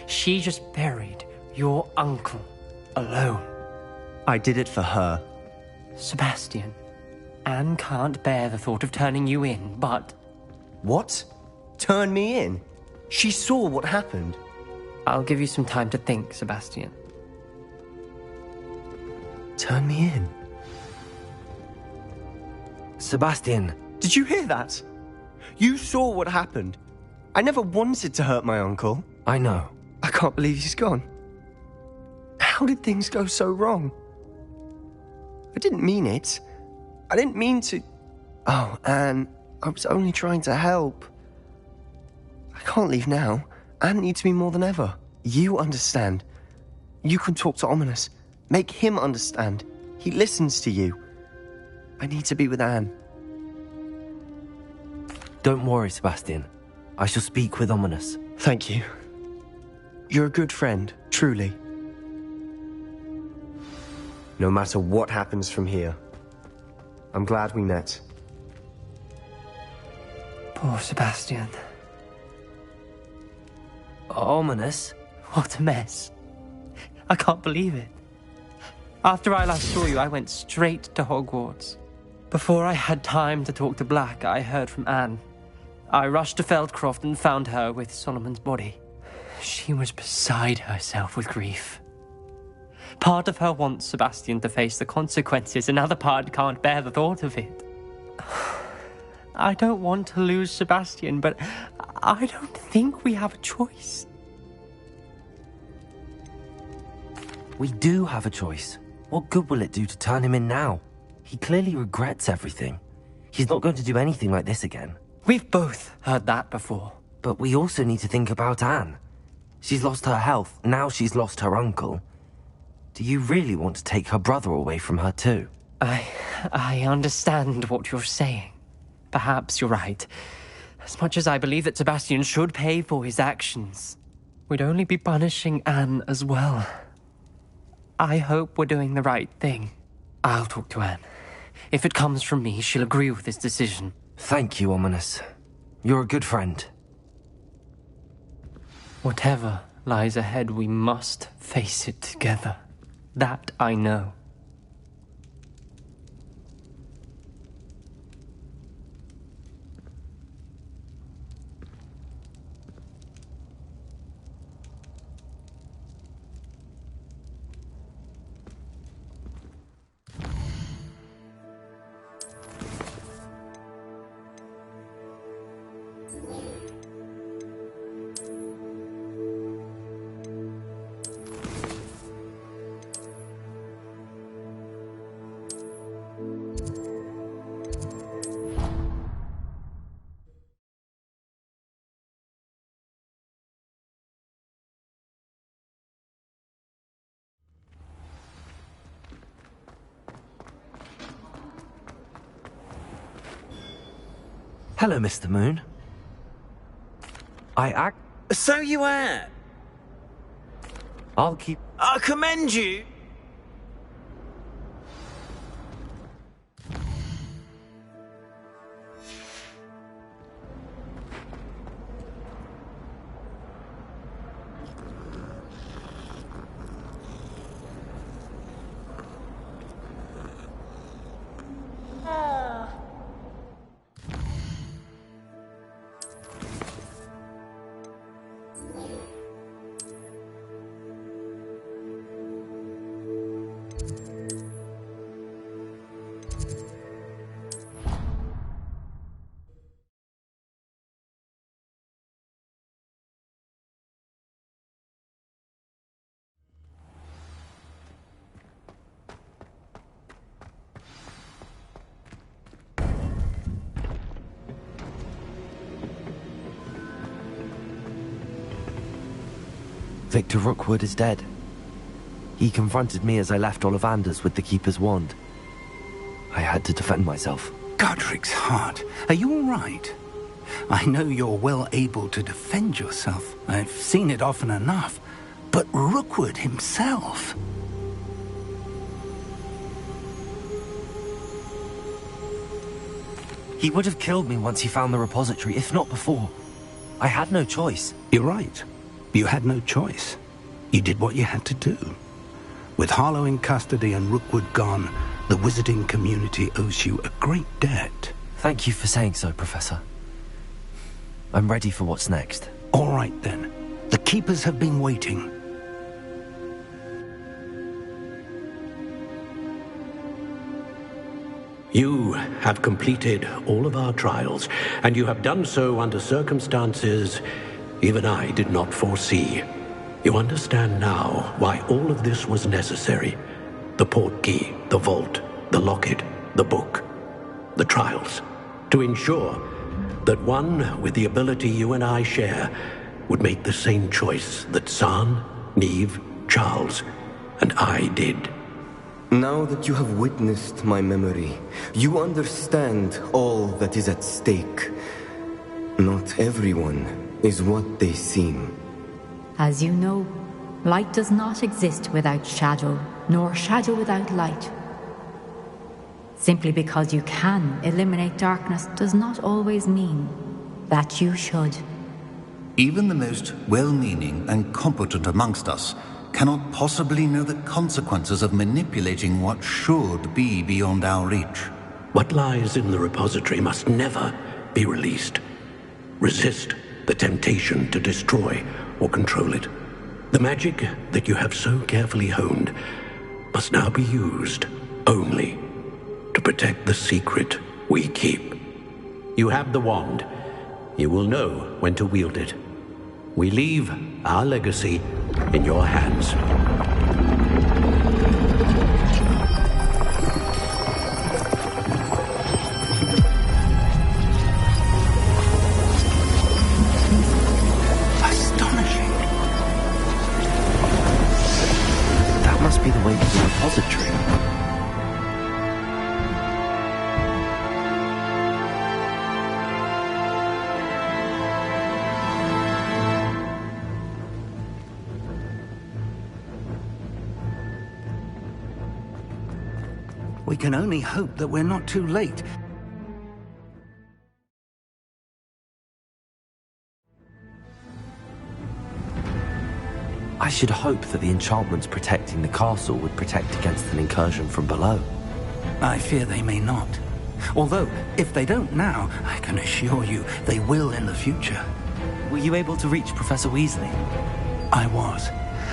She just buried your uncle alone. I did it for her. Sebastian, Anne can't bear the thought of turning you in, but... What? Turn me in? She saw what happened. I'll give you some time to think, Sebastian. Turn me in? Sebastian. Did you hear that? You saw what happened. I never wanted to hurt my uncle. I know. I can't believe he's gone. How did things go so wrong? I didn't mean it. I didn't mean to... Oh, Anne, I was only trying to help. I can't leave now. Anne needs me more than ever. You understand. You can talk to Ominous. Make him understand. He listens to you. I need to be with Anne. Don't worry, Sebastian. I shall speak with Ominous. Thank you. You're a good friend, truly. No matter what happens from here, I'm glad we met. Poor Sebastian. Ominous? What a mess. I can't believe it. After I last saw you, I went straight to Hogwarts. Before I had time to talk to Black, I heard from Anne. I rushed to Feldcroft and found her with Solomon's body. She was beside herself with grief. Part of her wants Sebastian to face the consequences, another part can't bear the thought of it. I don't want to lose Sebastian, but I don't think we have a choice. We do have a choice. What good will it do to turn him in now? He clearly regrets everything. He's not going to do anything like this again. We've both heard that before. But we also need to think about Anne. She's lost her health, now she's lost her uncle. Do you really want to take her brother away from her too? I understand what you're saying. Perhaps you're right. As much as I believe that Sebastian should pay for his actions, we'd only be punishing Anne as well. I hope we're doing the right thing. I'll talk to Anne. If it comes from me, she'll agree with this decision. Thank you, Ominous. You're a good friend. Whatever lies ahead, we must face it together. That I know. Hello, Mr. Moon. So you are. I'll keep... I commend you. Victor Rookwood is dead. He confronted me as I left Ollivanders with the Keeper's wand. I had to defend myself. Godric's heart. Are you all right? I know you're well able to defend yourself. I've seen it often enough. But Rookwood himself... He would have killed me once he found the repository, if not before. I had no choice. You're right. You had no choice. You did what you had to do. With Harlow in custody and Rookwood gone, the wizarding community owes you a great debt. Thank you for saying so, Professor. I'm ready for what's next. All right, then. The Keepers have been waiting. You have completed all of our trials, and you have done so under circumstances even I did not foresee. You understand now why all of this was necessary. The portkey, the vault, the locket, the book, the trials. To ensure that one with the ability you and I share would make the same choice that San, Neve, Charles, and I did. Now that you have witnessed my memory, you understand all that is at stake. Not everyone is what they seem. As you know, light does not exist without shadow, nor shadow without light. Simply because you can eliminate darkness does not always mean that you should. Even the most well-meaning and competent amongst us cannot possibly know the consequences of manipulating what should be beyond our reach. What lies in the repository must never be released. Resist the temptation to destroy or control it. The magic that you have so carefully honed must now be used only to protect the secret we keep. You have the wand. You will know when to wield it. We leave our legacy in your hands. Astonishing. That must be the way to the repository. We can only hope that we're not too late. I should hope that the enchantments protecting the castle would protect against an incursion from below. I fear they may not. Although, if they don't now, I can assure you they will in the future. Were you able to reach Professor Weasley? I was.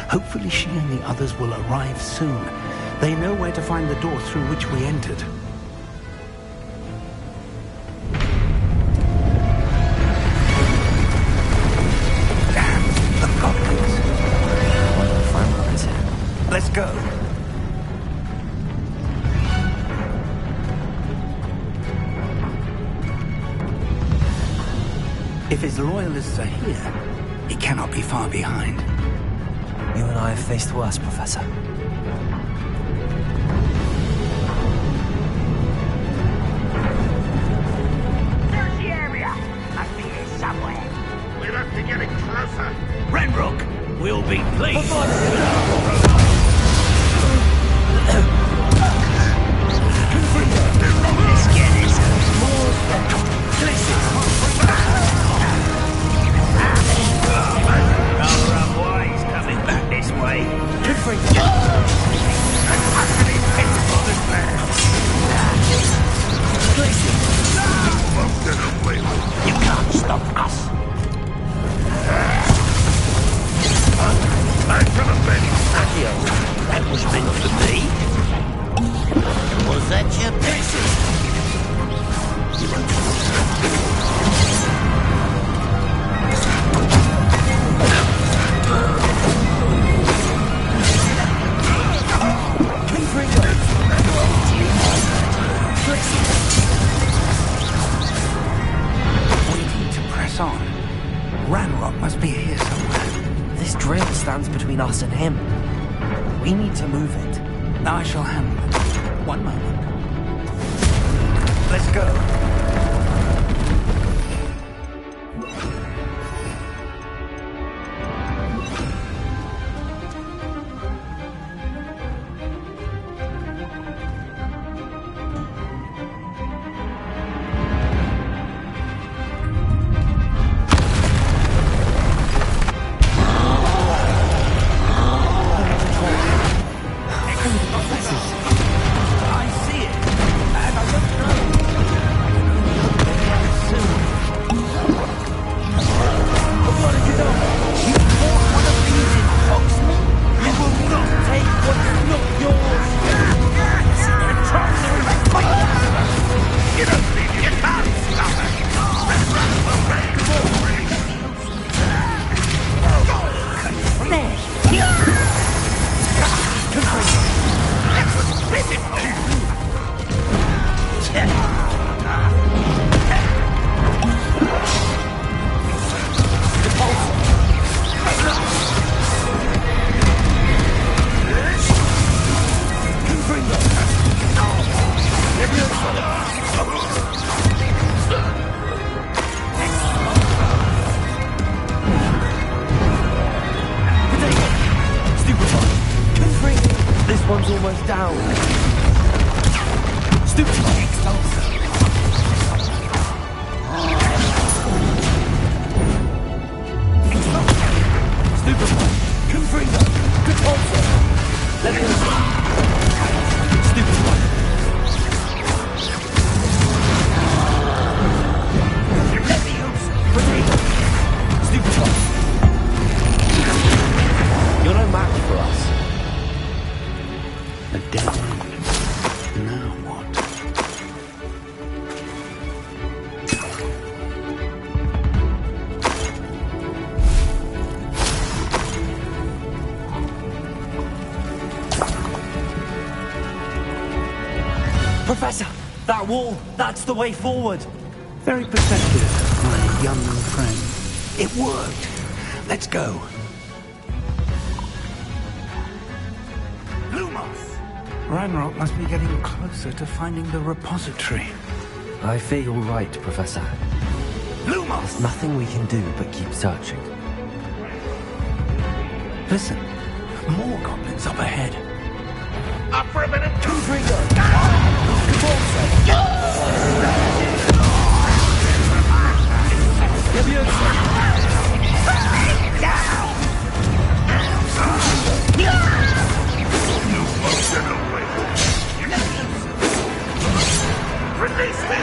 Hopefully she and the others will arrive soon. They know where to find the door through which we entered. Damn, the goblins. I wonder if Franklin is here. Let's go. If his loyalists are here, he cannot be far behind. You and I have faced worse, Professor. We'll have to get it closer. Renrook, we'll be pleased. Let's get this. He's coming back this way. You can't stop us. Back to the stands between us and him. We need to move it. I shall handle it. One moment. Let's go. Professor! That wall! That's the way forward! Very perceptive, my young friend. It worked. Let's go. Lumos! Ranrock must be getting closer to finding the repository. I fear you're right, Professor. Lumos! There's nothing we can do but keep searching. Listen, more goblins up ahead. Up for a minute! Two, three, go! Release me!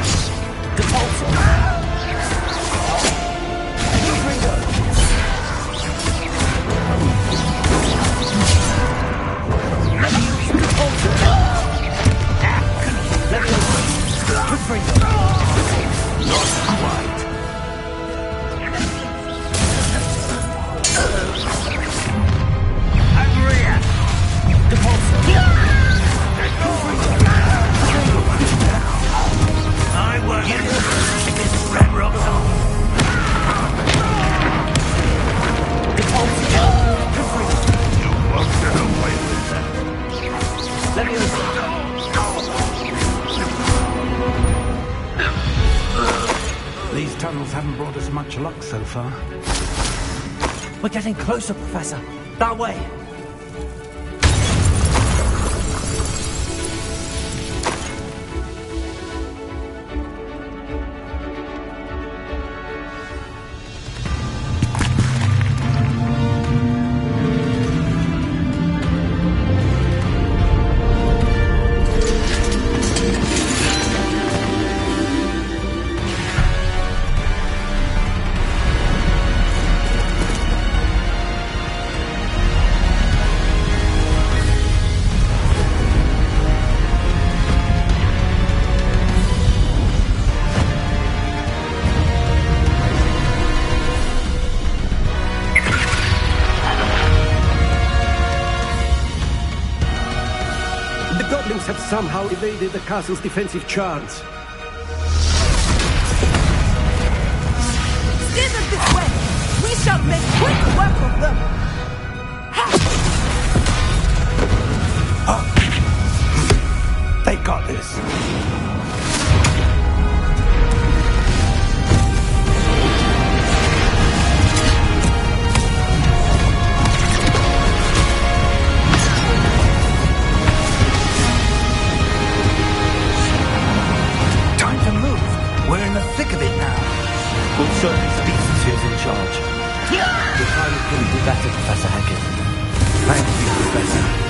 These tunnels haven't brought us much luck so far. We're getting closer, Professor. That way. Have somehow evaded the castle's defensive charge. Steer them this way! We shall make quick work of them! We'll certainly speak to who's in charge. Your time couldn't be better, Professor Hecken. Thank you, Professor.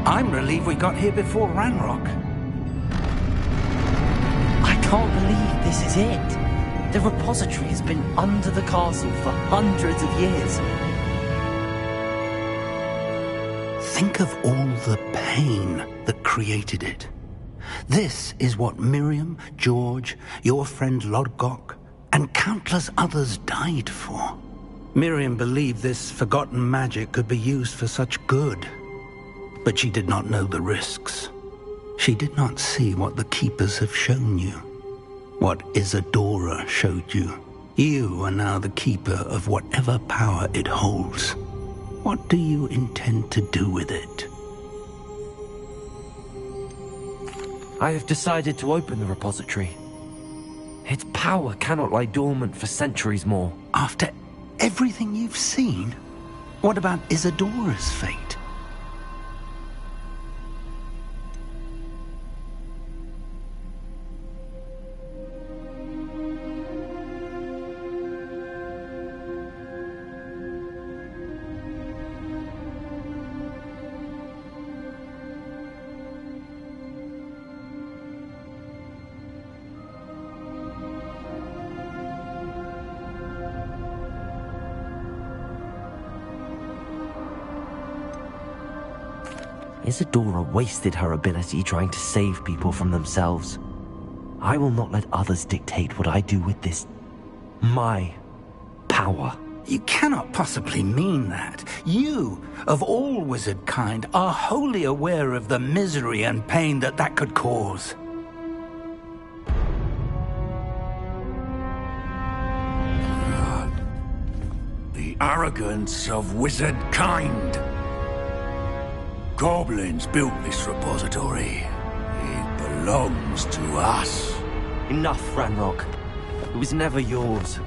I'm relieved we got here before Ranrock. I can't believe this is it. The repository has been under the castle for hundreds of years. Think of all the pain that created it. This is what Miriam, George, your friend Lodgok, and countless others died for. Miriam believed this forgotten magic could be used for such good. But she did not know the risks. She did not see what the Keepers have shown you. What Isadora showed you. You are now the Keeper of whatever power it holds. What do you intend to do with it? I have decided to open the repository. Its power cannot lie dormant for centuries more. After everything you've seen? What about Isadora's fate? Isadora wasted her ability trying to save people from themselves. I will not let others dictate what I do with this... my power. You cannot possibly mean that. You, of all wizard kind, are wholly aware of the misery and pain that could cause. The arrogance of wizard kind. Goblins built this repository. It belongs to us. Enough, Ranrock. It was never yours.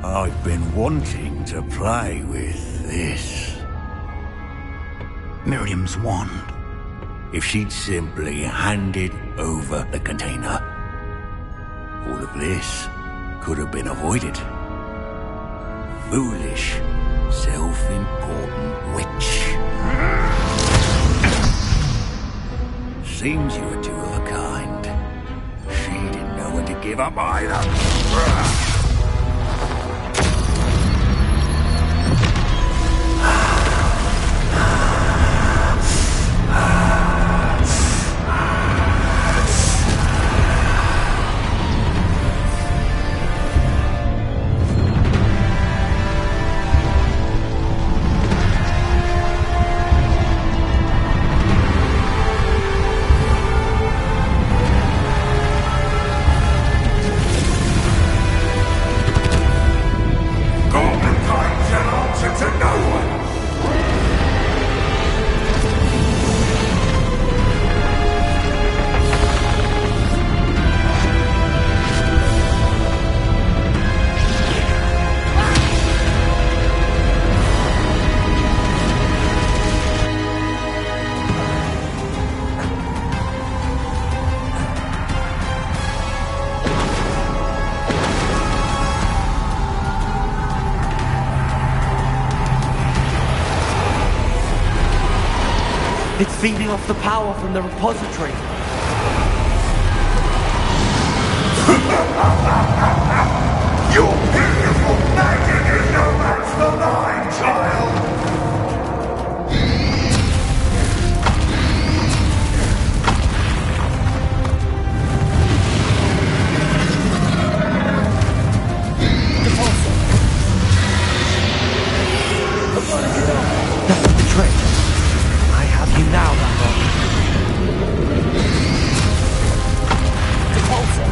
I've been wanting to play with this. Miriam's wand. If she'd simply handed over the container, all of this could have been avoided. Foolish, self-important witch. Seems you were two of a kind. She didn't know when to give up either. It's feeding off the power from the repository. Your beautiful magic is no match for mine, child! That's the trick. I have you now, Ranrock. Depulsor.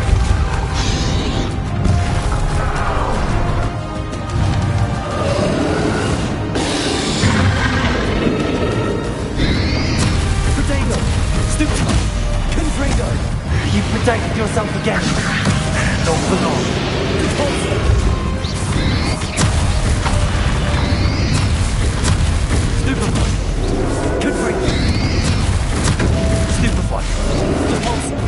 Protego. Stupid. Confringo. You protected yourself again. Not for long. Depulsor. Stupefy. Confringo. Stupefy. Depulsor.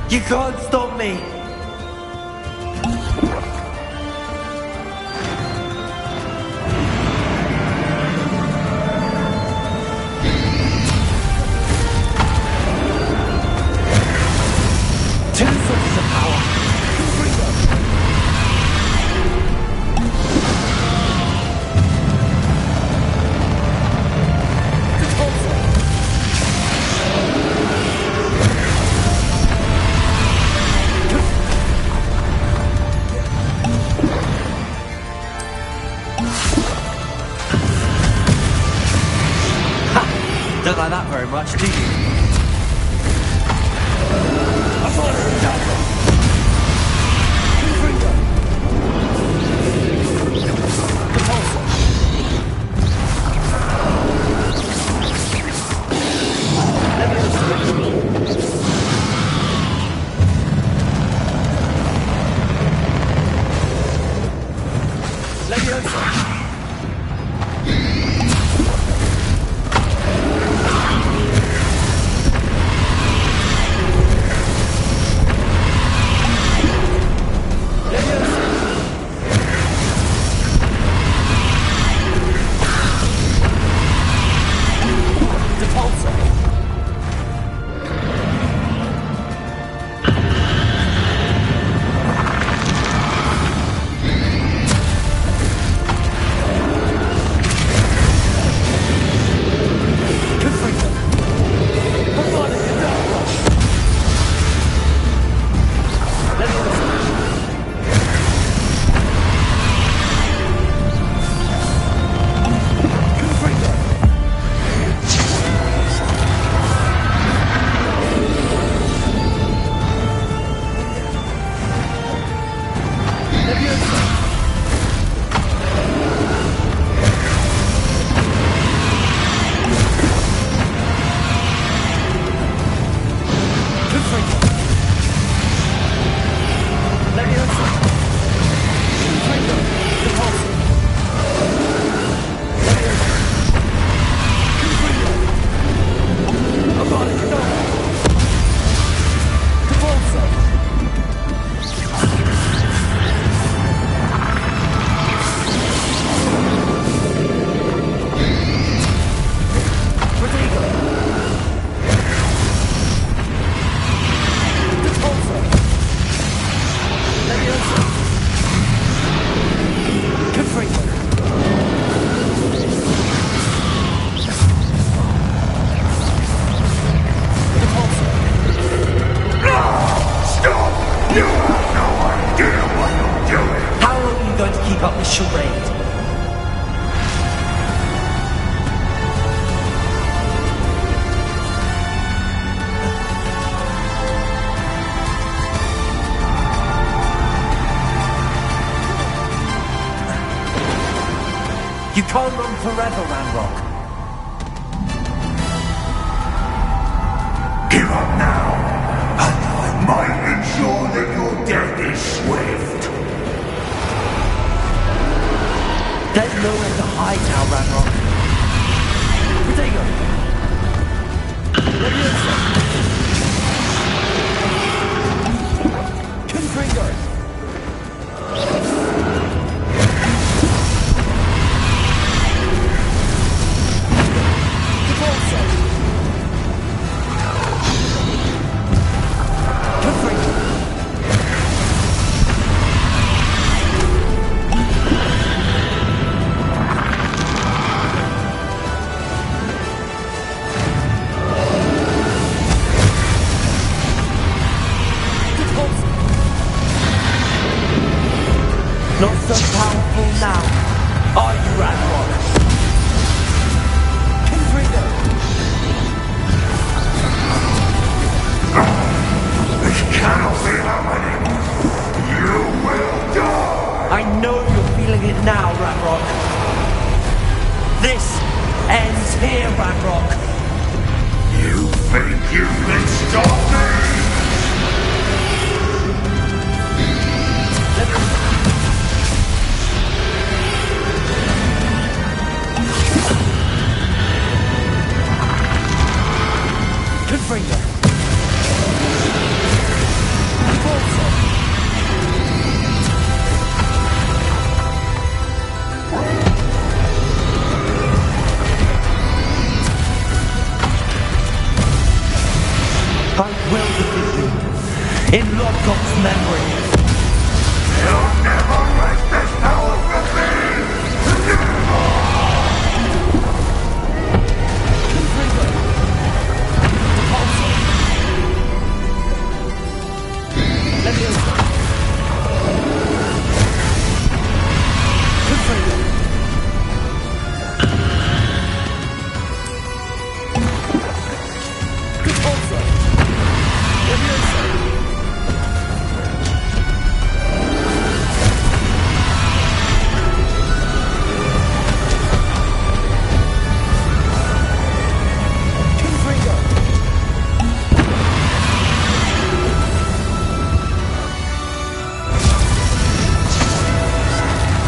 You can't stop me! Two sources of power. Don't like that very much, do you? You can't run forever, Ranrock. Give up now, and I might ensure that your death is swift. There's nowhere to hide now, Ranrock. Potato! Confringo! Not so powerful now, are you, Ranrock? Confringo! This cannot be happening. You will die. I know you're feeling it now, Ranrock. This ends here, Ranrock. You think you can stop me? Confringo! in Lodgok's memory. You'll never wreak this power from me!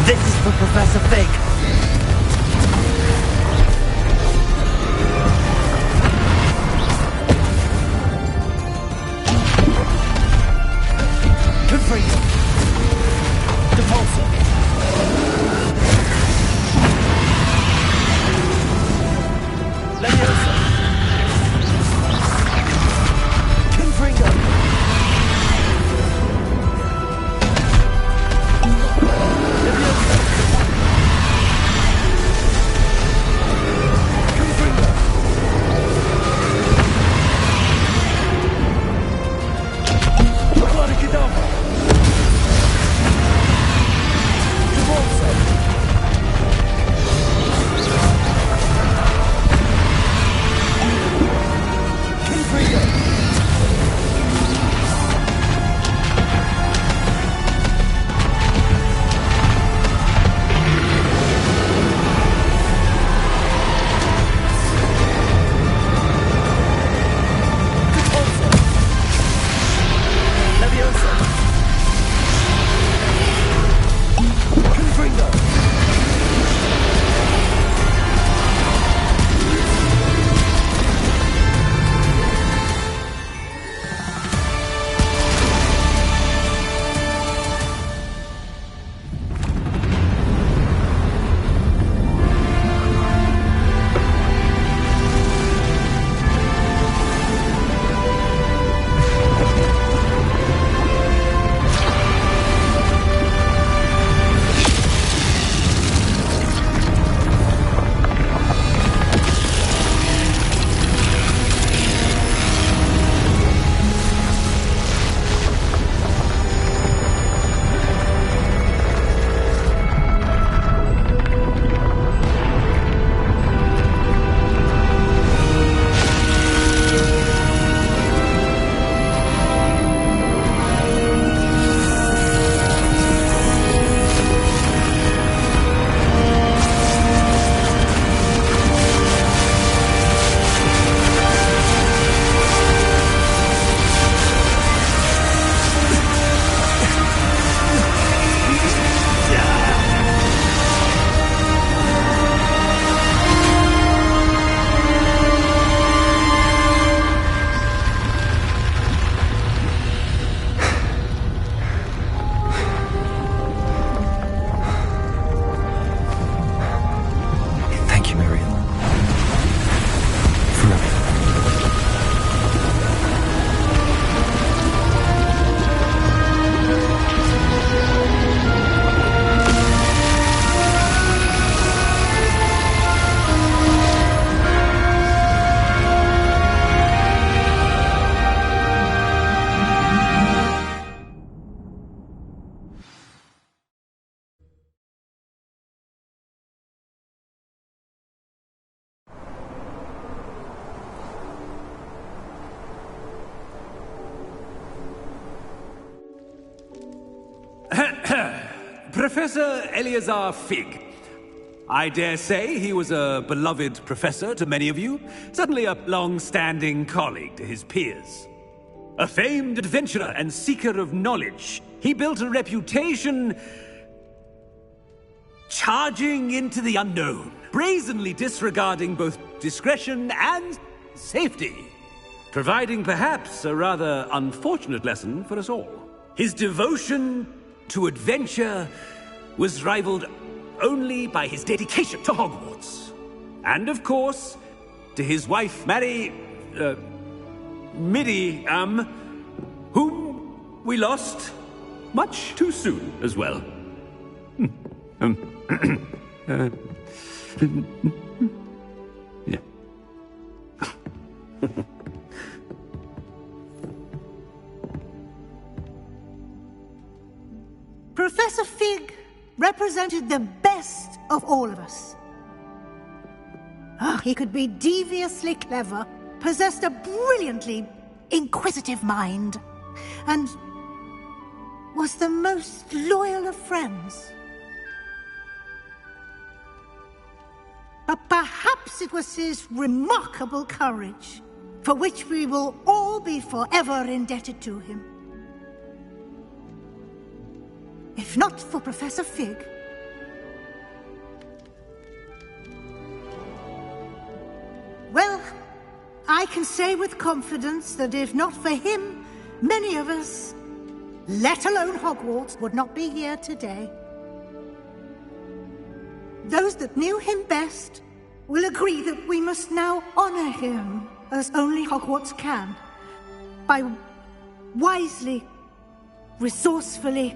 This is for Professor Fig. Confringo. Depulso. Leviosa. Confringo. Professor Eleazar Fig. I dare say he was a beloved professor to many of you, certainly a long-standing colleague to his peers. A famed adventurer and seeker of knowledge, he built a reputation charging into the unknown, brazenly disregarding both discretion and safety, providing perhaps a rather unfortunate lesson for us all. His devotion to adventure was rivaled only by his dedication to Hogwarts. And of course, to his wife, Midi, whom we lost much too soon as well. Yeah. Professor Fig represented the best of all of us. He could be deviously clever, possessed a brilliantly inquisitive mind, and was the most loyal of friends. But perhaps it was his remarkable courage, for which we will all be forever indebted to him. If not for Professor Fig, well, I can say with confidence that if not for him, many of us, let alone Hogwarts, would not be here today. Those that knew him best will agree that we must now honor him as only Hogwarts can, by wisely, resourcefully,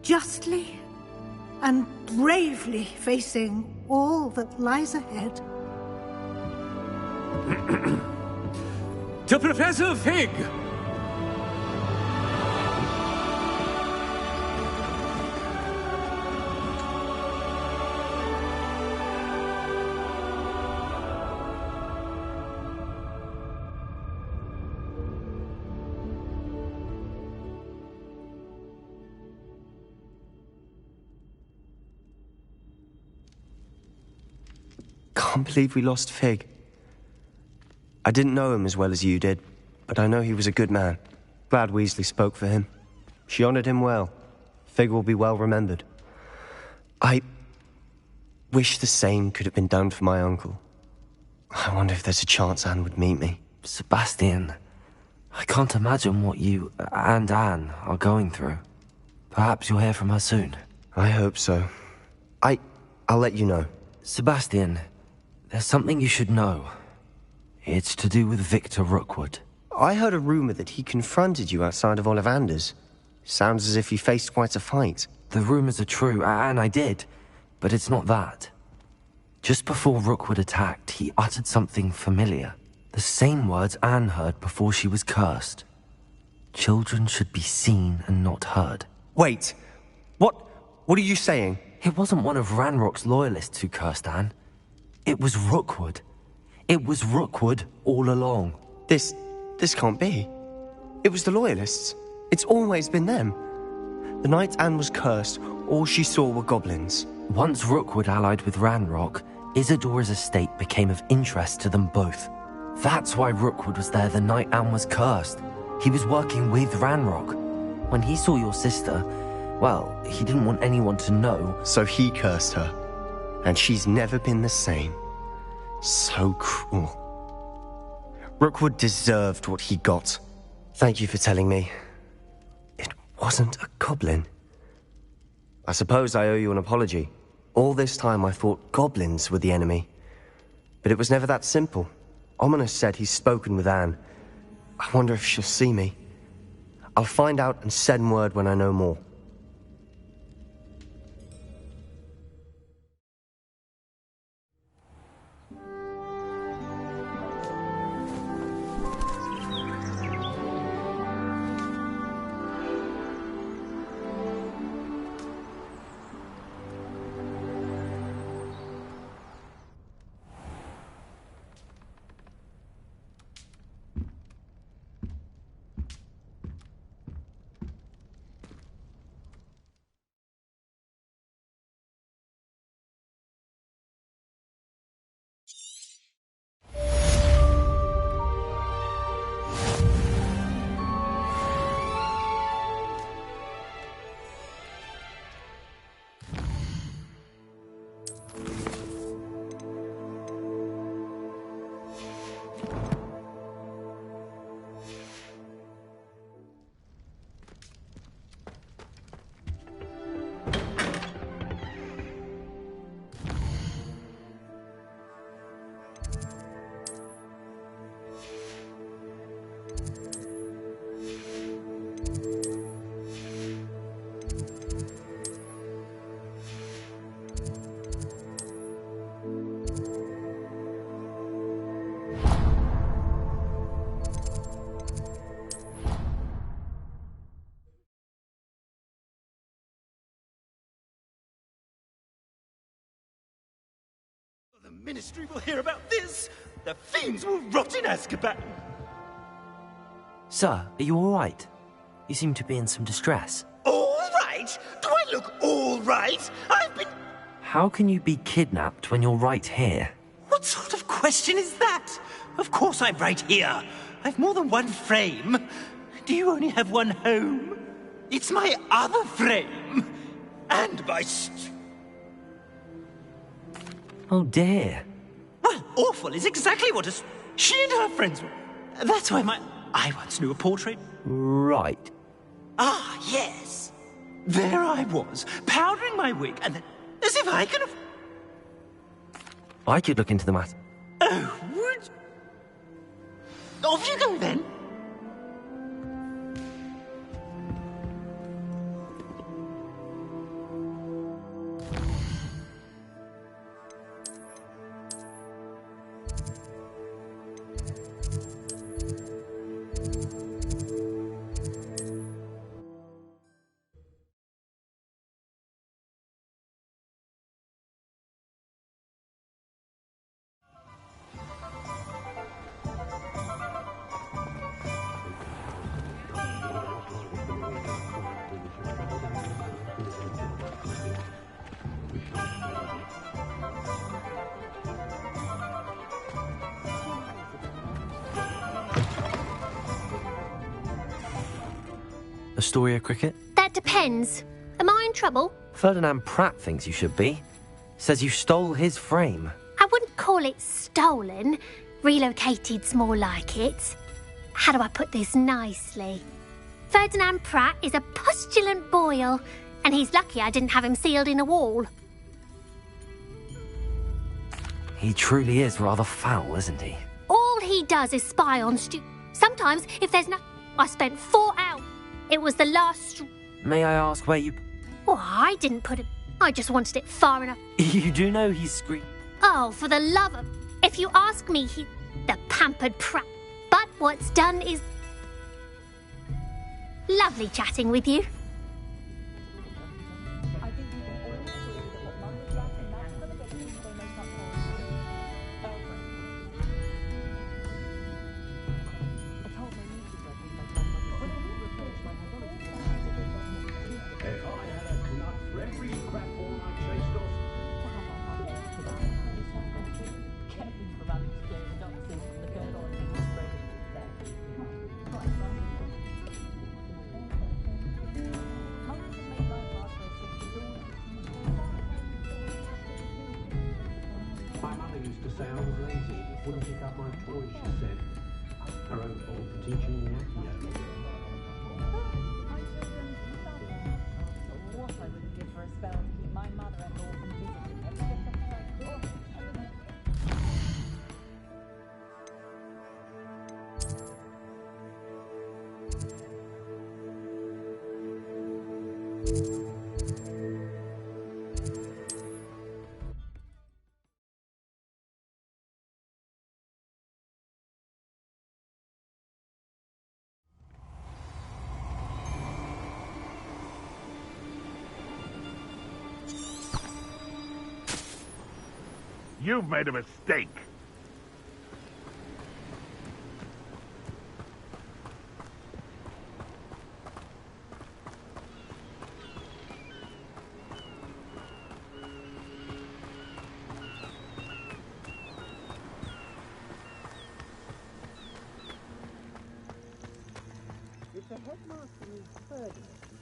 justly, and bravely facing all that lies ahead. To Professor Fig! Can't believe we lost Fig. I didn't know him as well as you did, but I know he was a good man. Glad Weasley spoke for him. She honored him well. Fig will be well remembered. I wish the same could have been done for my uncle. I wonder if there's a chance Anne would meet me. Sebastian, I can't imagine what you and Anne are going through. Perhaps you'll hear from her soon. I hope so. I'll let you know. Sebastian, there's something you should know. It's to do with Victor Rookwood. I heard a rumor that he confronted you outside of Ollivander's. Sounds as if you faced quite a fight. The rumors are true, and I did, but it's not that. Just before Rookwood attacked, he uttered something familiar. The same words Anne heard before she was cursed. Children should be seen and not heard. Wait, what are you saying? It wasn't one of Ranrock's loyalists who cursed Anne. It was Rookwood. It was Rookwood all along. This can't be. It was the Loyalists. It's always been them. The night Anne was cursed, all she saw were goblins. Once Rookwood allied with Ranrock, Isadora's estate became of interest to them both. That's why Rookwood was there the night Anne was cursed. He was working with Ranrock. When he saw your sister, well, he didn't want anyone to know. So he cursed her. And she's never been the same. So cruel. Rookwood deserved what he got. Thank you for telling me. It wasn't a goblin. I suppose I owe you an apology. All this time I thought goblins were the enemy. But it was never that simple. Ominous said he's spoken with Anne. I wonder if she'll see me. I'll find out and send word when I know more. Ministry will hear about this. The fiends will rot in Azkaban. Sir, are you all right? You seem to be in some distress. All right? Do I look all right? I've been... How can you be kidnapped when you're right here? What sort of question is that? Of course I'm right here. I've more than one frame. Do you only have one home? It's my other frame. And my... Oh dear. Well, awful is exactly what she and her friends were. That's why I once knew a portrait. Right. Ah, yes. There I was, powdering my wig, and then, as if I could have... I could look into the matter. Oh, would... Off you go, then. Astoria Cricket? That depends. Am I in trouble? Ferdinand Pratt thinks you should be. Says you stole his frame. I wouldn't call it stolen. Relocated's more like it. How do I put this nicely? Ferdinand Pratt is a postulant boil, and he's lucky I didn't have him sealed in a wall. He truly is rather foul, isn't he? All he does is spy on Sometimes, if there's no... I spent 4 hours. It was the last... May I ask where you... Oh, I didn't put it... I just wanted it far enough. You do know he's screaming. Oh, for the love of... If you ask me, he... The pampered Pratt. But what's done is... Lovely chatting with you. You've made a mistake. If the headmaster is Ferdinand,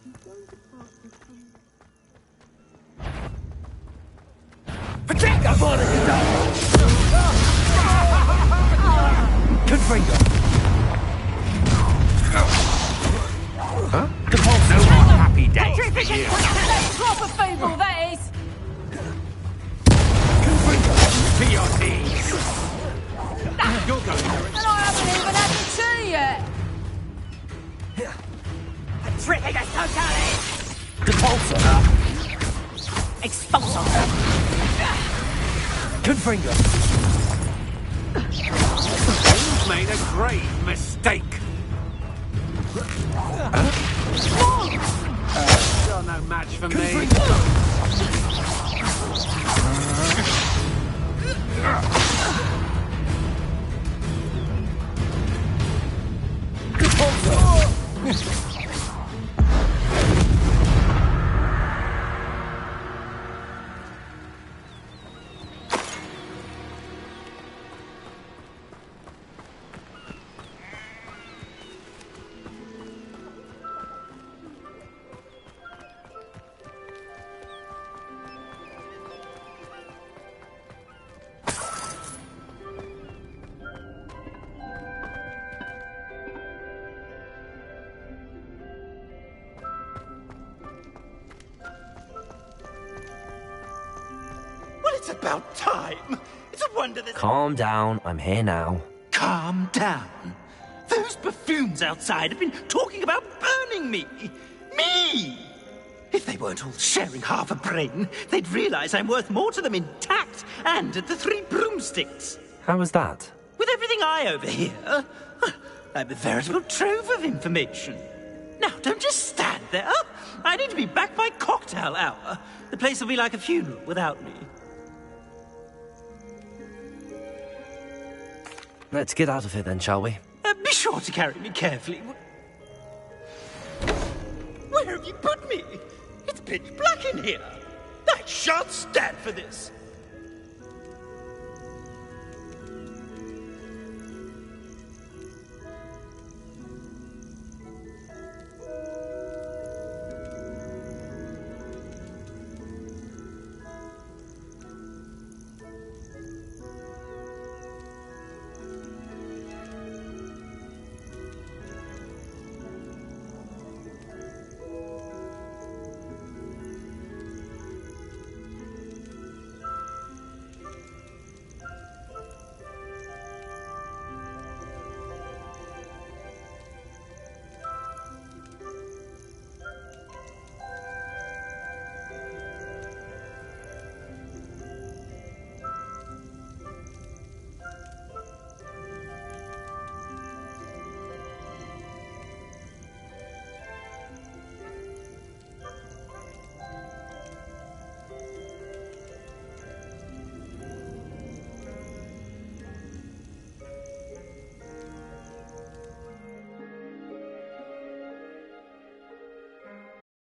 he's going to pass his time. Protect us! Confringo! Huh? No more happy days for you. Proper football, that is. To your knees. You're going to And I haven't even had the tea yet. Tripping us totally. Depulsor! Expulsor. Confringo! You've made a grave mistake. You're no match for me. It's about time. It's a wonder that... Calm down, I'm here now. Calm down. Those buffoons outside have been talking about burning me. Me! If they weren't all sharing half a brain, they'd realize I'm worth more to them intact and at the 3 broomsticks. How was that? With everything I overhear, I'm a veritable trove of information. Now, don't just stand there. I need to be back by cocktail hour. The place will be like a funeral without me. Let's get out of here then, shall we? Be sure to carry me carefully. Where have you put me? It's pitch black in here. I shan't stand for this.